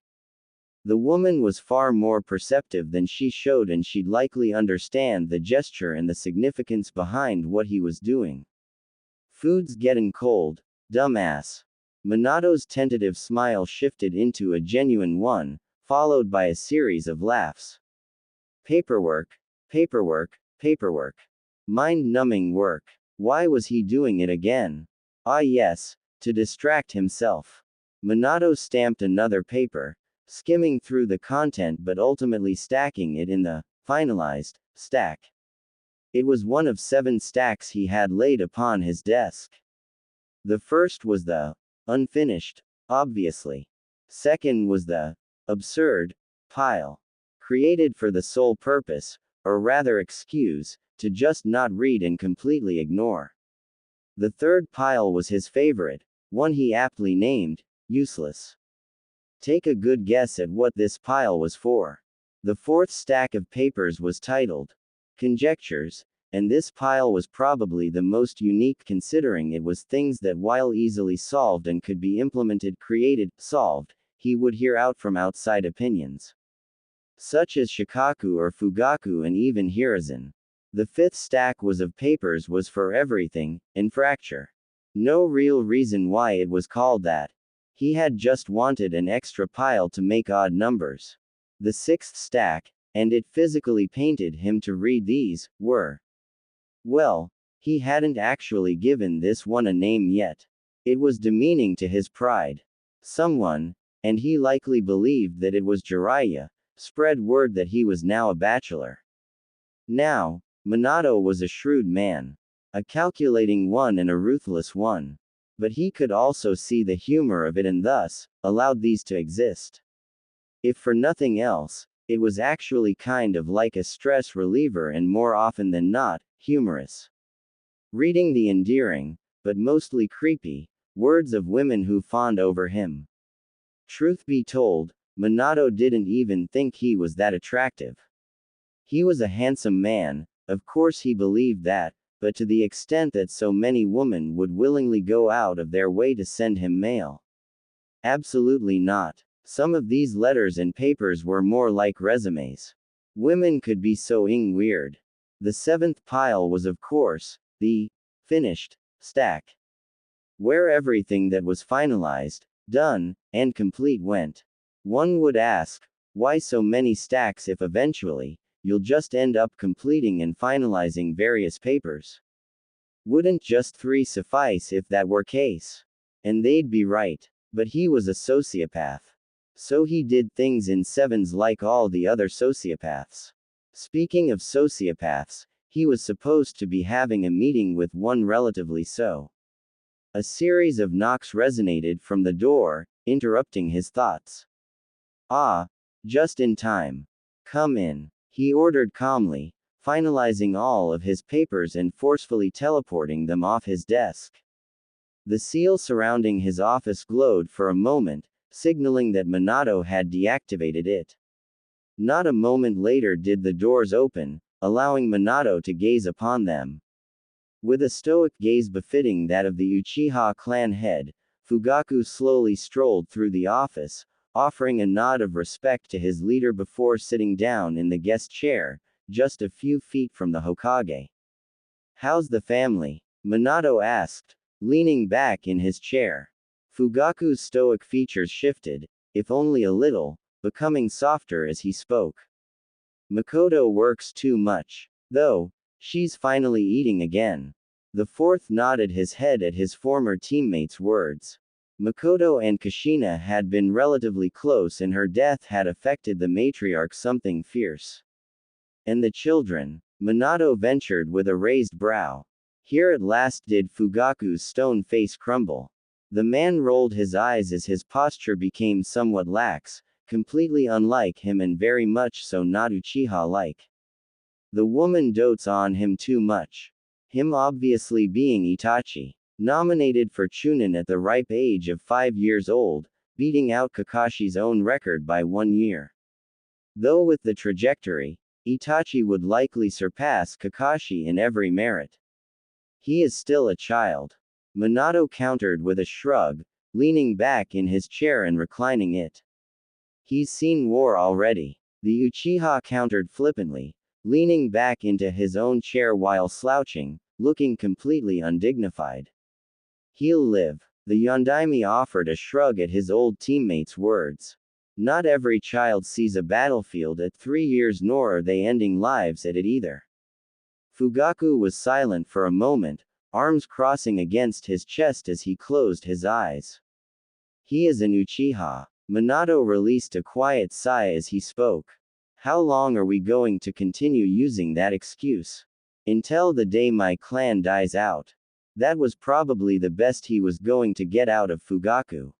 The woman was far more perceptive than she showed, and she'd likely understand the gesture and the significance behind what he was doing. Food's getting cold, dumbass. Minato's tentative smile shifted into a genuine one, followed by a series of laughs. Paperwork. Mind-numbing work. Why was he doing it again? Ah yes, to distract himself. Minato stamped another paper, skimming through the content but ultimately stacking it in the finalized stack. It was one of 7 stacks he had laid upon his desk. The first was the unfinished, obviously. Second was the absurd pile, created for the sole purpose, or rather excuse, to just not read and completely ignore. The third pile was his favorite, one he aptly named useless. Take a good guess at what this pile was for. The fourth stack of papers was titled Conjectures, and this pile was probably the most unique considering it was things that, while easily solved and could be implemented, solved, he would hear out from outside opinions, such as Shikaku or Fugaku and even Hiruzen. The fifth stack of papers was for everything, in fracture. No real reason why it was called that. He had just wanted an extra pile to make odd numbers. The sixth stack, and it physically pained him to read these, were. Well, he hadn't actually given this one a name yet. It was demeaning to his pride. Someone, and he likely believed that it was Jiraiya, spread word that he was now a bachelor. Now, Minato was a shrewd man. A calculating one and a ruthless one. But he could also see the humor of it and thus, allowed these to exist. If for nothing else, it was actually kind of like a stress reliever and more often than not, humorous. Reading the endearing, but mostly creepy, words of women who fawned over him. Truth be told, Minato didn't even think he was that attractive. He was a handsome man, of course he believed that, but to the extent that so many women would willingly go out of their way to send him mail. Absolutely not. Some of these letters and papers were more like resumes. Women could be so weird. The seventh pile was, of course, the finished stack, where everything that was finalized, done, and complete went. One would ask, why so many stacks if eventually, you'll just end up completing and finalizing various papers? Wouldn't just 3 suffice if that were case? And they'd be right. But he was a sociopath. So he did things in 7s like all the other sociopaths. Speaking of sociopaths, he was supposed to be having a meeting with one relatively so. A series of knocks resonated from the door, interrupting his thoughts. Ah, just in time. Come in, he ordered calmly, finalizing all of his papers and forcefully teleporting them off his desk. The seal surrounding his office glowed for a moment, signaling that Minato had deactivated it. Not a moment later did the doors open, allowing Minato to gaze upon them. With a stoic gaze befitting that of the Uchiha clan head, Fugaku slowly strolled through the office, offering a nod of respect to his leader before sitting down in the guest chair, just a few feet from the Hokage. "How's the family?" Minato asked, leaning back in his chair. Fugaku's stoic features shifted, if only a little, becoming softer as he spoke. "Makoto works too much. Though, she's finally eating again." The fourth nodded his head at his former teammate's words. Makoto and Kushina had been relatively close and her death had affected the matriarch something fierce. "And the children?" Minato ventured with a raised brow. Here at last did Fugaku's stone face crumble. The man rolled his eyes as his posture became somewhat lax, completely unlike him and very much so not Uchiha-like. "The woman dotes on him too much." Him obviously being Itachi. Nominated for Chunin at the ripe age of 5 years old, beating out Kakashi's own record by 1 year. Though with the trajectory, Itachi would likely surpass Kakashi in every merit. "He is still a child." Minato countered with a shrug, leaning back in his chair and reclining it. "He's seen war already." The Uchiha countered flippantly, leaning back into his own chair while slouching, looking completely undignified. "He'll live." The Yondaime offered a shrug at his old teammate's words. Not every child sees a battlefield at 3 years, nor are they ending lives at it either. Fugaku was silent for a moment, arms crossing against his chest as he closed his eyes. "He is an Uchiha." Minato released a quiet sigh as he spoke. "How long are we going to continue using that excuse?" "Until the day my clan dies out." That was probably the best he was going to get out of Fugaku.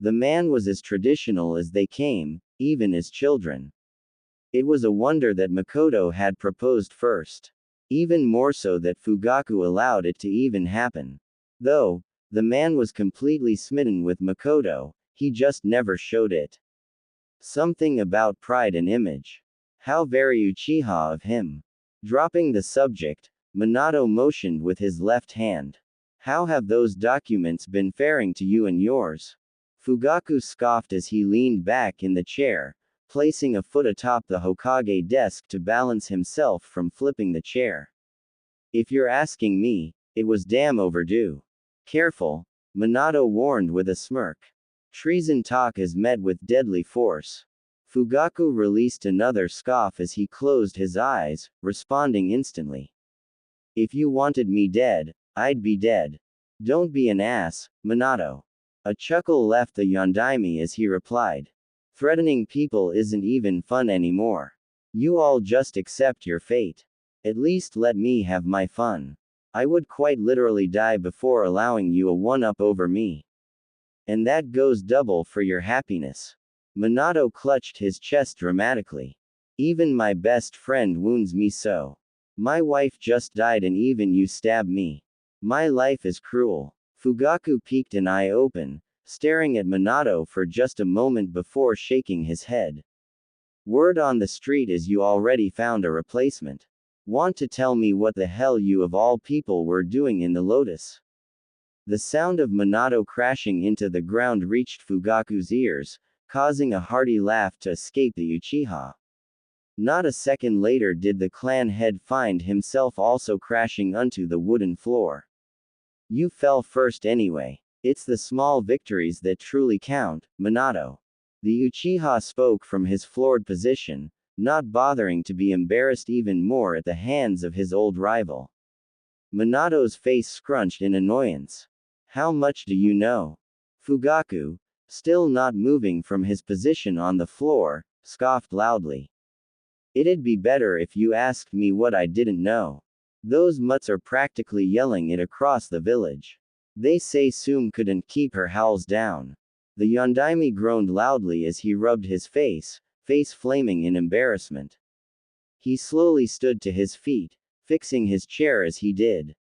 The man was as traditional as they came, even as children. It was a wonder that Makoto had proposed first. Even more so that Fugaku allowed it to even happen. Though, the man was completely smitten with Makoto, he just never showed it. Something about pride and image. How very Uchiha of him. Dropping the subject, Minato motioned with his left hand. "How have those documents been faring to you and yours?" Fugaku scoffed as he leaned back in the chair, placing a foot atop the Hokage desk to balance himself from flipping the chair. "If you're asking me, it was damn overdue." "Careful," Minato warned with a smirk. "Treason talk is met with deadly force." Fugaku released another scoff as he closed his eyes, responding instantly. "If you wanted me dead, I'd be dead." "Don't be an ass, Minato." A chuckle left the Yondaime as he replied. "Threatening people isn't even fun anymore. You all just accept your fate. At least let me have my fun. I would quite literally die before allowing you a one-up over me. And that goes double for your happiness." Minato clutched his chest dramatically. "Even my best friend wounds me so. My wife just died and even you stab me. My life is cruel." Fugaku peeked an eye open, staring at Minato for just a moment before shaking his head. "Word on the street is you already found a replacement. Want to tell me what the hell you of all people were doing in the Lotus?" The sound of Minato crashing into the ground reached Fugaku's ears, causing a hearty laugh to escape the Uchiha. Not a second later did the clan head find himself also crashing onto the wooden floor. "You fell first anyway. It's the small victories that truly count, Minato." The Uchiha spoke from his floored position, not bothering to be embarrassed even more at the hands of his old rival. Minato's face scrunched in annoyance. "How much do you know?" Fugaku, still not moving from his position on the floor, scoffed loudly. "It'd be better if you asked me what I didn't know. Those mutts are practically yelling it across the village. They say Tsume couldn't keep her howls down." The Yondaime groaned loudly as he rubbed his face flaming in embarrassment. He slowly stood to his feet, fixing his chair as he did.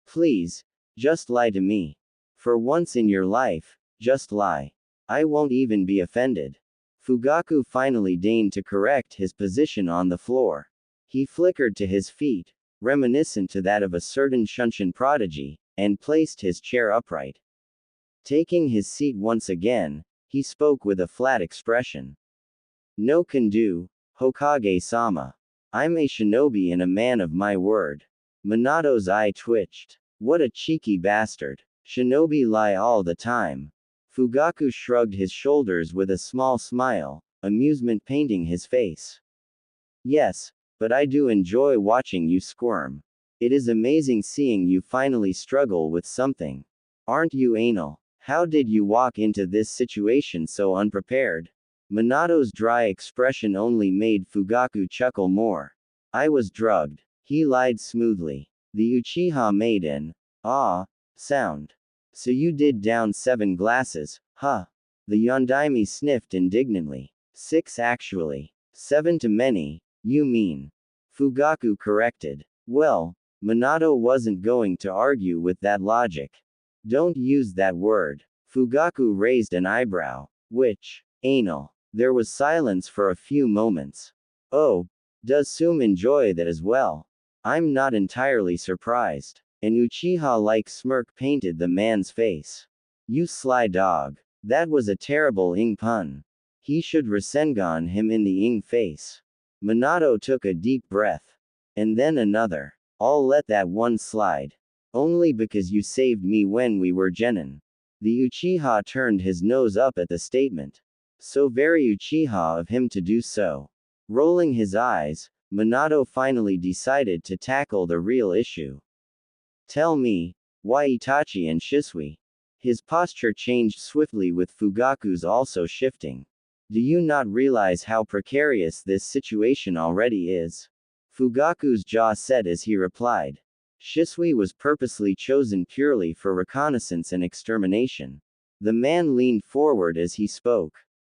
"Please, just lie to me. For once in your life, just lie. I won't even be offended." Fugaku finally deigned to correct his position on the floor. He flickered to his feet, reminiscent to that of a certain Shunshin prodigy, and placed his chair upright. Taking his seat once again, he spoke with a flat expression. No can do, Hokage-sama. I'm a shinobi and a man of my word. Minato's eye twitched. What a cheeky bastard. Shinobi lie all the time. Fugaku shrugged his shoulders with a small smile, amusement painting his face. Yes, but I do enjoy watching you squirm. It is amazing seeing you finally struggle with something. Aren't you anal? How did you walk into this situation so unprepared? Minato's dry expression only made Fugaku chuckle more. I was drugged. He lied smoothly. The Uchiha made an sound. So you did down 7 glasses, huh? The Yondaime sniffed indignantly. 6 actually. 7 too many, you mean. Fugaku corrected. Well, Minato wasn't going to argue with that logic. Don't use that word. Fugaku raised an eyebrow. Which? Anal. There was silence for a few moments. Oh, does Tsume enjoy that as well? I'm not entirely surprised. An Uchiha-like smirk painted the man's face. You sly dog. That was a terrible ing pun. He should Rasengan him in the ing face. Minato took a deep breath. And then another. I'll let that one slide. Only because you saved me when we were genin. The Uchiha turned his nose up at the statement. So very Uchiha of him to do so. Rolling his eyes, Minato finally decided to tackle the real issue. Tell me, why Itachi and Shisui? His posture changed swiftly with Fugaku's also shifting. Do you not realize how precarious this situation already is? Fugaku's jaw set as he replied. Shisui was purposely chosen purely for reconnaissance and extermination. The man leaned forward as he spoke.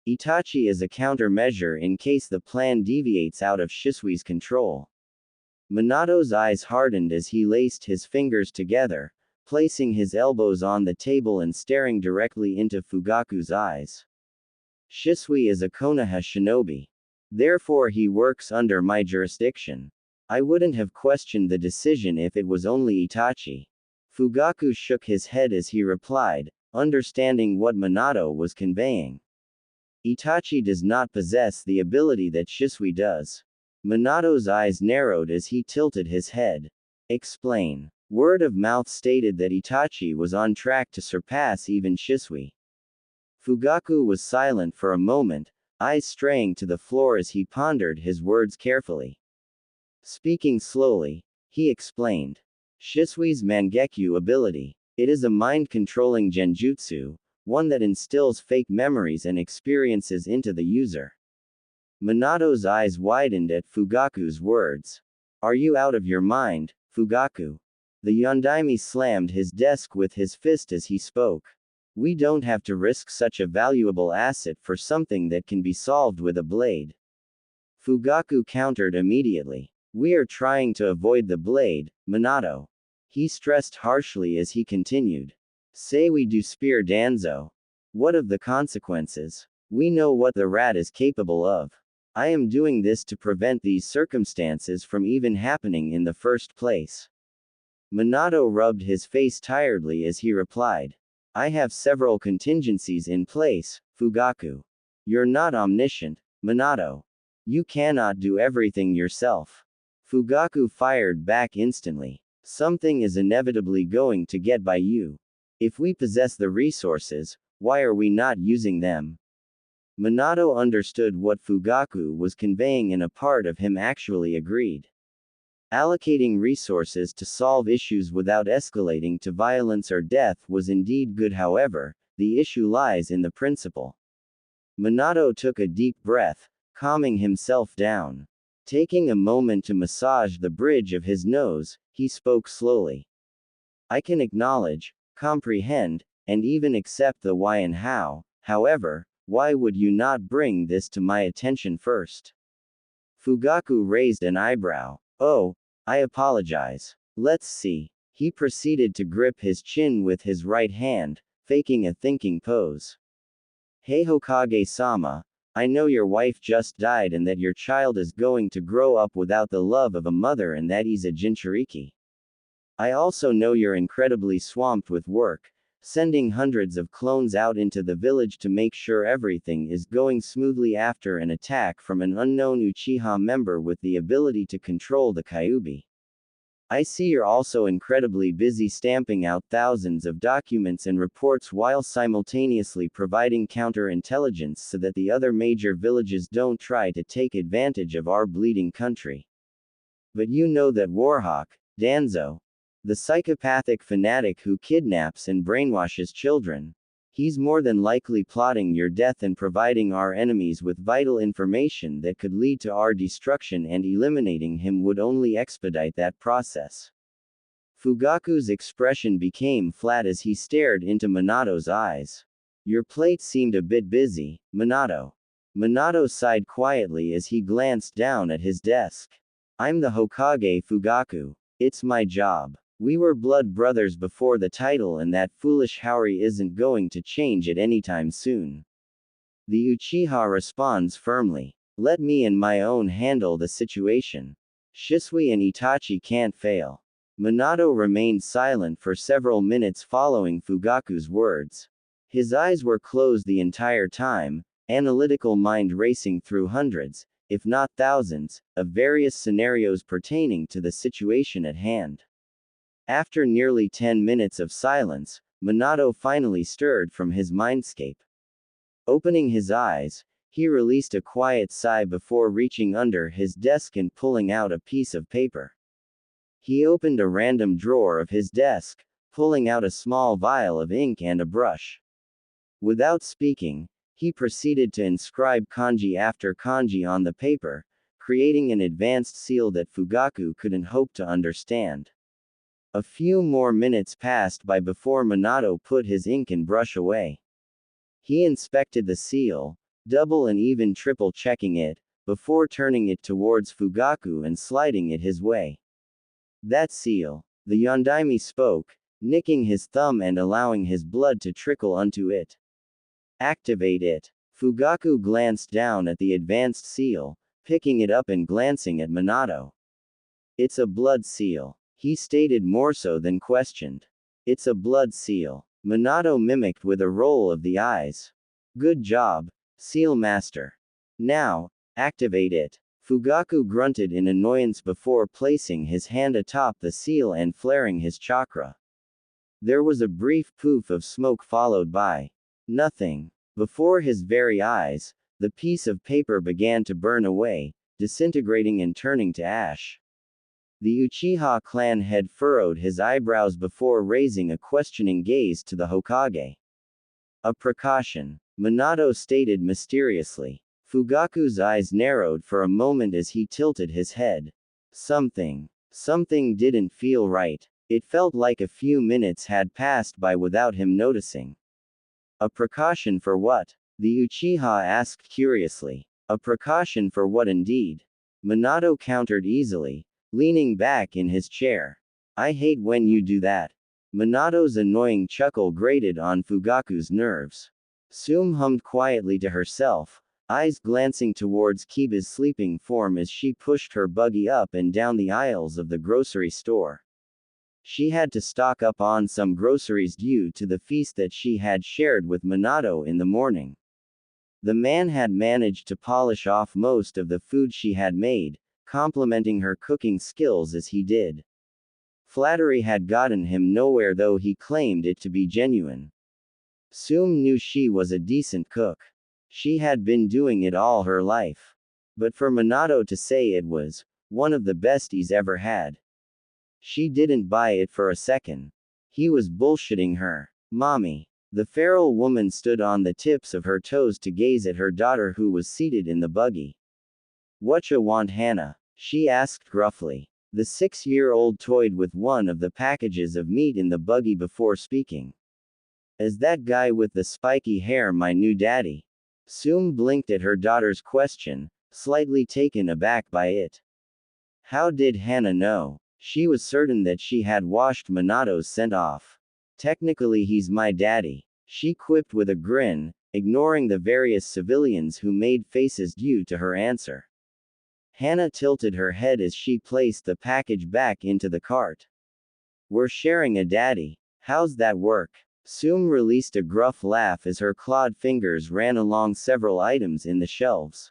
Itachi is a countermeasure in case the plan deviates out of Shisui's control. Minato's eyes hardened as he laced his fingers together, placing his elbows on the table and staring directly into Fugaku's eyes. Shisui is a Konoha shinobi. Therefore he works under my jurisdiction. I wouldn't have questioned the decision if it was only Itachi. Fugaku shook his head as he replied, understanding what Minato was conveying. Itachi does not possess the ability that Shisui does. Minato's eyes narrowed as he tilted his head. Explain. Word of mouth stated that Itachi was on track to surpass even Shisui. Fugaku was silent for a moment, eyes straying to the floor as he pondered his words carefully. Speaking slowly, he explained. Shisui's Mangekyu ability. It is a mind-controlling genjutsu, one that instills fake memories and experiences into the user. Minato's eyes widened at Fugaku's words. Are you out of your mind, Fugaku? The Yondaime slammed his desk with his fist as he spoke. We don't have to risk such a valuable asset for something that can be solved with a blade. Fugaku countered immediately. We are trying to avoid the blade, Minato. He stressed harshly as he continued. Say we do spear Danzo. What of the consequences? We know what the rat is capable of. I am doing this to prevent these circumstances from even happening in the first place. Minato rubbed his face tiredly as he replied. I have several contingencies in place, Fugaku. You're not omniscient, Minato. You cannot do everything yourself. Fugaku fired back instantly. Something is inevitably going to get by you. If we possess the resources, why are we not using them? Minato understood what Fugaku was conveying and a part of him actually agreed. Allocating resources to solve issues without escalating to violence or death was indeed good. However, the issue lies in the principle. Minato took a deep breath, calming himself down. Taking a moment to massage the bridge of his nose, he spoke slowly. I can acknowledge, comprehend, and even accept the why and how. However, why would you not bring this to my attention first? Fugaku raised an eyebrow. Oh, I apologize. Let's see. He proceeded to grip his chin with his right hand, faking a thinking pose. Hey Hokage-sama, I know your wife just died and that your child is going to grow up without the love of a mother and that he's a Jinchuriki. I also know you're incredibly swamped with work, sending hundreds of clones out into the village to make sure everything is going smoothly after an attack from an unknown Uchiha member with the ability to control the Kyuubi. I see you're also incredibly busy stamping out thousands of documents and reports while simultaneously providing counterintelligence so that the other major villages don't try to take advantage of our bleeding country. But you know that Warhawk, Danzo, the psychopathic fanatic who kidnaps and brainwashes children, he's more than likely plotting your death and providing our enemies with vital information that could lead to our destruction, and eliminating him would only expedite that process. Fugaku's expression became flat as he stared into Minato's eyes. Your plate seemed a bit busy, Minato. Minato sighed quietly as he glanced down at his desk. I'm the Hokage Fugaku. It's my job. We were blood brothers before the title, and that foolish Haori isn't going to change it anytime soon. The Uchiha responds firmly. Let me and my own handle the situation. Shisui and Itachi can't fail. Minato remained silent for several minutes following Fugaku's words. His eyes were closed the entire time, analytical mind racing through hundreds, if not thousands, of various scenarios pertaining to the situation at hand. After nearly 10 minutes of silence, Minato finally stirred from his mindscape. Opening his eyes, he released a quiet sigh before reaching under his desk and pulling out a piece of paper. He opened a random drawer of his desk, pulling out a small vial of ink and a brush. Without speaking, he proceeded to inscribe kanji after kanji on the paper, creating an advanced seal that Fugaku couldn't hope to understand. A few more minutes passed by before Minato put his ink and brush away. He inspected the seal, double and even triple checking it, before turning it towards Fugaku and sliding it his way. That seal, the Yondaime spoke, nicking his thumb and allowing his blood to trickle onto it. Activate it. Fugaku glanced down at the advanced seal, picking it up and glancing at Minato. It's a blood seal. He stated more so than questioned. It's a blood seal. Minato mimicked with a roll of the eyes. Good job, seal master. Now, activate it. Fugaku grunted in annoyance before placing his hand atop the seal and flaring his chakra. There was a brief poof of smoke followed by nothing. Before his very eyes, the piece of paper began to burn away, disintegrating and turning to ash. The Uchiha clan head furrowed his eyebrows before raising a questioning gaze to the Hokage. A precaution, Minato stated mysteriously. Fugaku's eyes narrowed for a moment as he tilted his head. Something didn't feel right. It felt like a few minutes had passed by without him noticing. A precaution for what? The Uchiha asked curiously. A precaution for what indeed? Minato countered easily, leaning back in his chair. I hate when you do that. Minato's annoying chuckle grated on Fugaku's nerves. Tsume hummed quietly to herself, eyes glancing towards Kiba's sleeping form as she pushed her buggy up and down the aisles of the grocery store. She had to stock up on some groceries due to the feast that she had shared with Minato in the morning. The man had managed to polish off most of the food she had made, complimenting her cooking skills as he did. Flattery had gotten him nowhere, though he claimed it to be genuine. Tsume knew she was a decent cook. She had been doing it all her life. But for Minato to say it was one of the best he's ever had, she didn't buy it for a second. He was bullshitting her. Mommy. The feral woman stood on the tips of her toes to gaze at her daughter who was seated in the buggy. Whatcha want, Hannah? She asked gruffly. The 6-year-old toyed with one of the packages of meat in the buggy before speaking. Is that guy with the spiky hair my new daddy? Tsume blinked at her daughter's question, slightly taken aback by it. How did Hannah know? She was certain that she had washed Minato's scent off. Technically he's my daddy, she quipped with a grin, ignoring the various civilians who made faces due to her answer. Hana tilted her head as she placed the package back into the cart. We're sharing a daddy. How's that work? Tsume released a gruff laugh as her clawed fingers ran along several items in the shelves.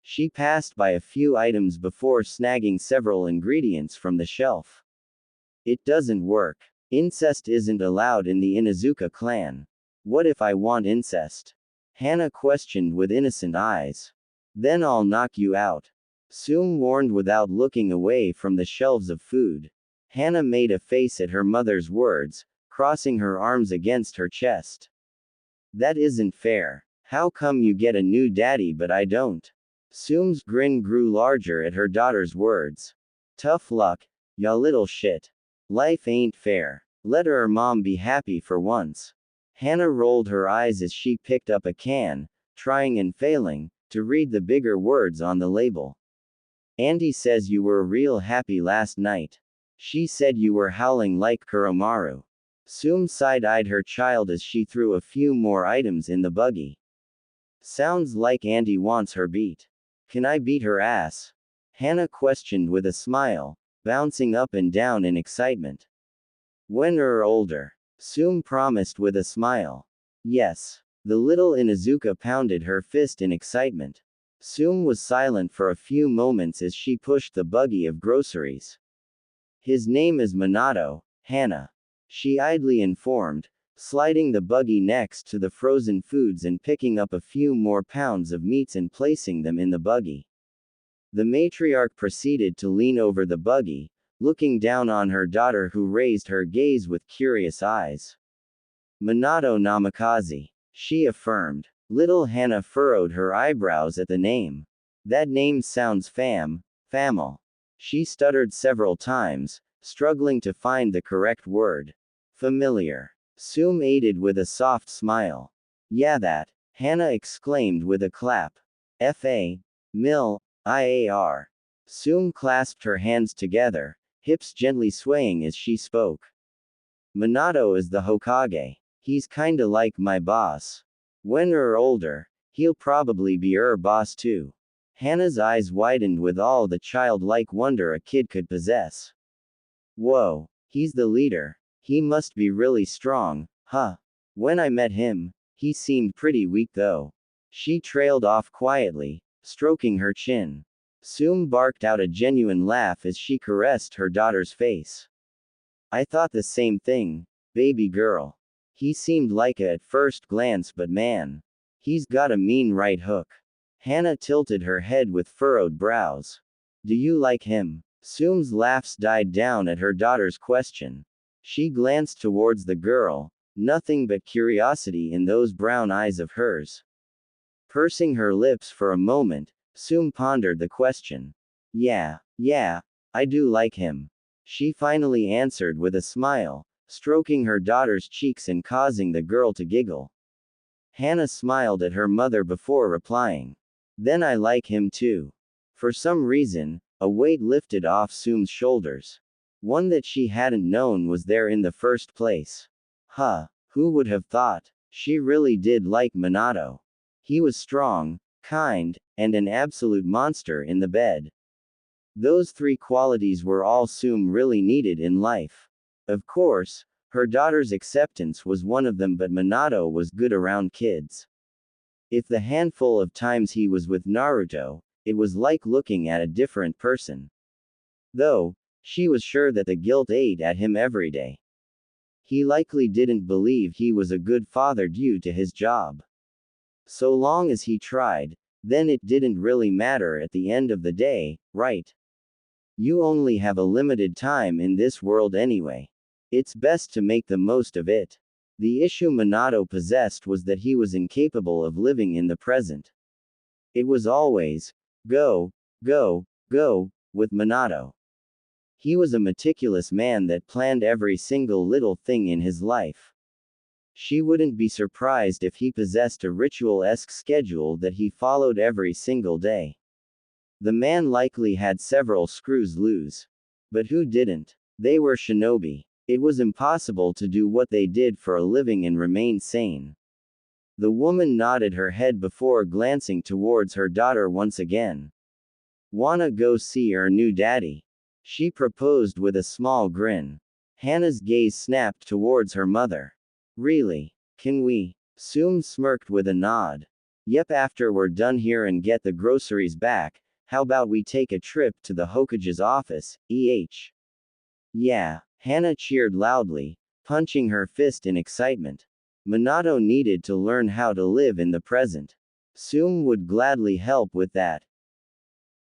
She passed by a few items before snagging several ingredients from the shelf. It doesn't work. Incest isn't allowed in the Inuzuka clan. What if I want incest? Hana questioned with innocent eyes. Then I'll knock you out. Tsume warned without looking away from the shelves of food. Hana made a face at her mother's words, crossing her arms against her chest. That isn't fair. How come you get a new daddy but I don't? Tsume's grin grew larger at her daughter's words. Tough luck, ya little shit. Life ain't fair. Let her mom be happy for once. Hana rolled her eyes as she picked up a can, trying and failing to read the bigger words on the label. Auntie says you were real happy last night. She said you were howling like Kuromaru. Tsume side-eyed her child as she threw a few more items in the buggy. Sounds like Auntie wants her beat. Can I beat her ass? Hana questioned with a smile, bouncing up and down in excitement. When you're older, Tsume promised with a smile. Yes. The little Inuzuka pounded her fist in excitement. Tsume was silent for a few moments as she pushed the buggy of groceries. His name is Minato, Hana. She idly informed, sliding the buggy next to the frozen foods and picking up a few more pounds of meats and placing them in the buggy. The matriarch proceeded to lean over the buggy, looking down on her daughter who raised her gaze with curious eyes. Minato Namikaze, she affirmed. Little Hana furrowed her eyebrows at the name. That name sounds famil. She stuttered several times, struggling to find the correct word. Familiar. Tsume aided with a soft smile. Yeah that, Hana exclaimed with a clap. F-A-M-I-L-I-A-R. Tsume clasped her hands together, hips gently swaying as she spoke. Minato is the Hokage. He's kinda like my boss. When you're older, he'll probably be your boss too. Hana's eyes widened with all the childlike wonder a kid could possess. Whoa, he's the leader. He must be really strong, huh? When I met him, he seemed pretty weak though. She trailed off quietly, stroking her chin. Tsume barked out a genuine laugh as she caressed her daughter's face. I thought the same thing, baby girl. He seemed like a at first glance but man. He's got a mean right hook. Hana tilted her head with furrowed brows. Do you like him? Tsume's laughs died down at her daughter's question. She glanced towards the girl, nothing but curiosity in those brown eyes of hers. Pursing her lips for a moment, Tsume pondered the question. Yeah, I do like him. She finally answered with a smile, stroking her daughter's cheeks and causing the girl to giggle. Hana smiled at her mother before replying. Then I like him too. For some reason, a weight lifted off Tsume's shoulders. One that she hadn't known was there in the first place. Who would have thought? She really did like Minato. He was strong, kind, and an absolute monster in the bed. Those three qualities were all Tsume really needed in life. Of course, her daughter's acceptance was one of them, but Minato was good around kids. If the handful of times he was with Naruto, it was like looking at a different person. Though, she was sure that the guilt ate at him every day. He likely didn't believe he was a good father due to his job. So long as he tried, then it didn't really matter at the end of the day, right? You only have a limited time in this world anyway. It's best to make the most of it. The issue Minato possessed was that he was incapable of living in the present. It was always, go, with Minato. He was a meticulous man that planned every single little thing in his life. She wouldn't be surprised if he possessed a ritual-esque schedule that he followed every single day. The man likely had several screws loose. But who didn't? They were shinobi. It was impossible to do what they did for a living and remain sane. The woman nodded her head before glancing towards her daughter once again. Wanna go see our new daddy? She proposed with a small grin. Hannah's gaze snapped towards her mother. Really? Can we? Tsume smirked with a nod. Yep, after we're done here and get the groceries back, how about we take a trip to the Hokage's office, Yeah, Hannah cheered loudly, punching her fist in excitement. Minato needed to learn how to live in the present. Tsume would gladly help with that.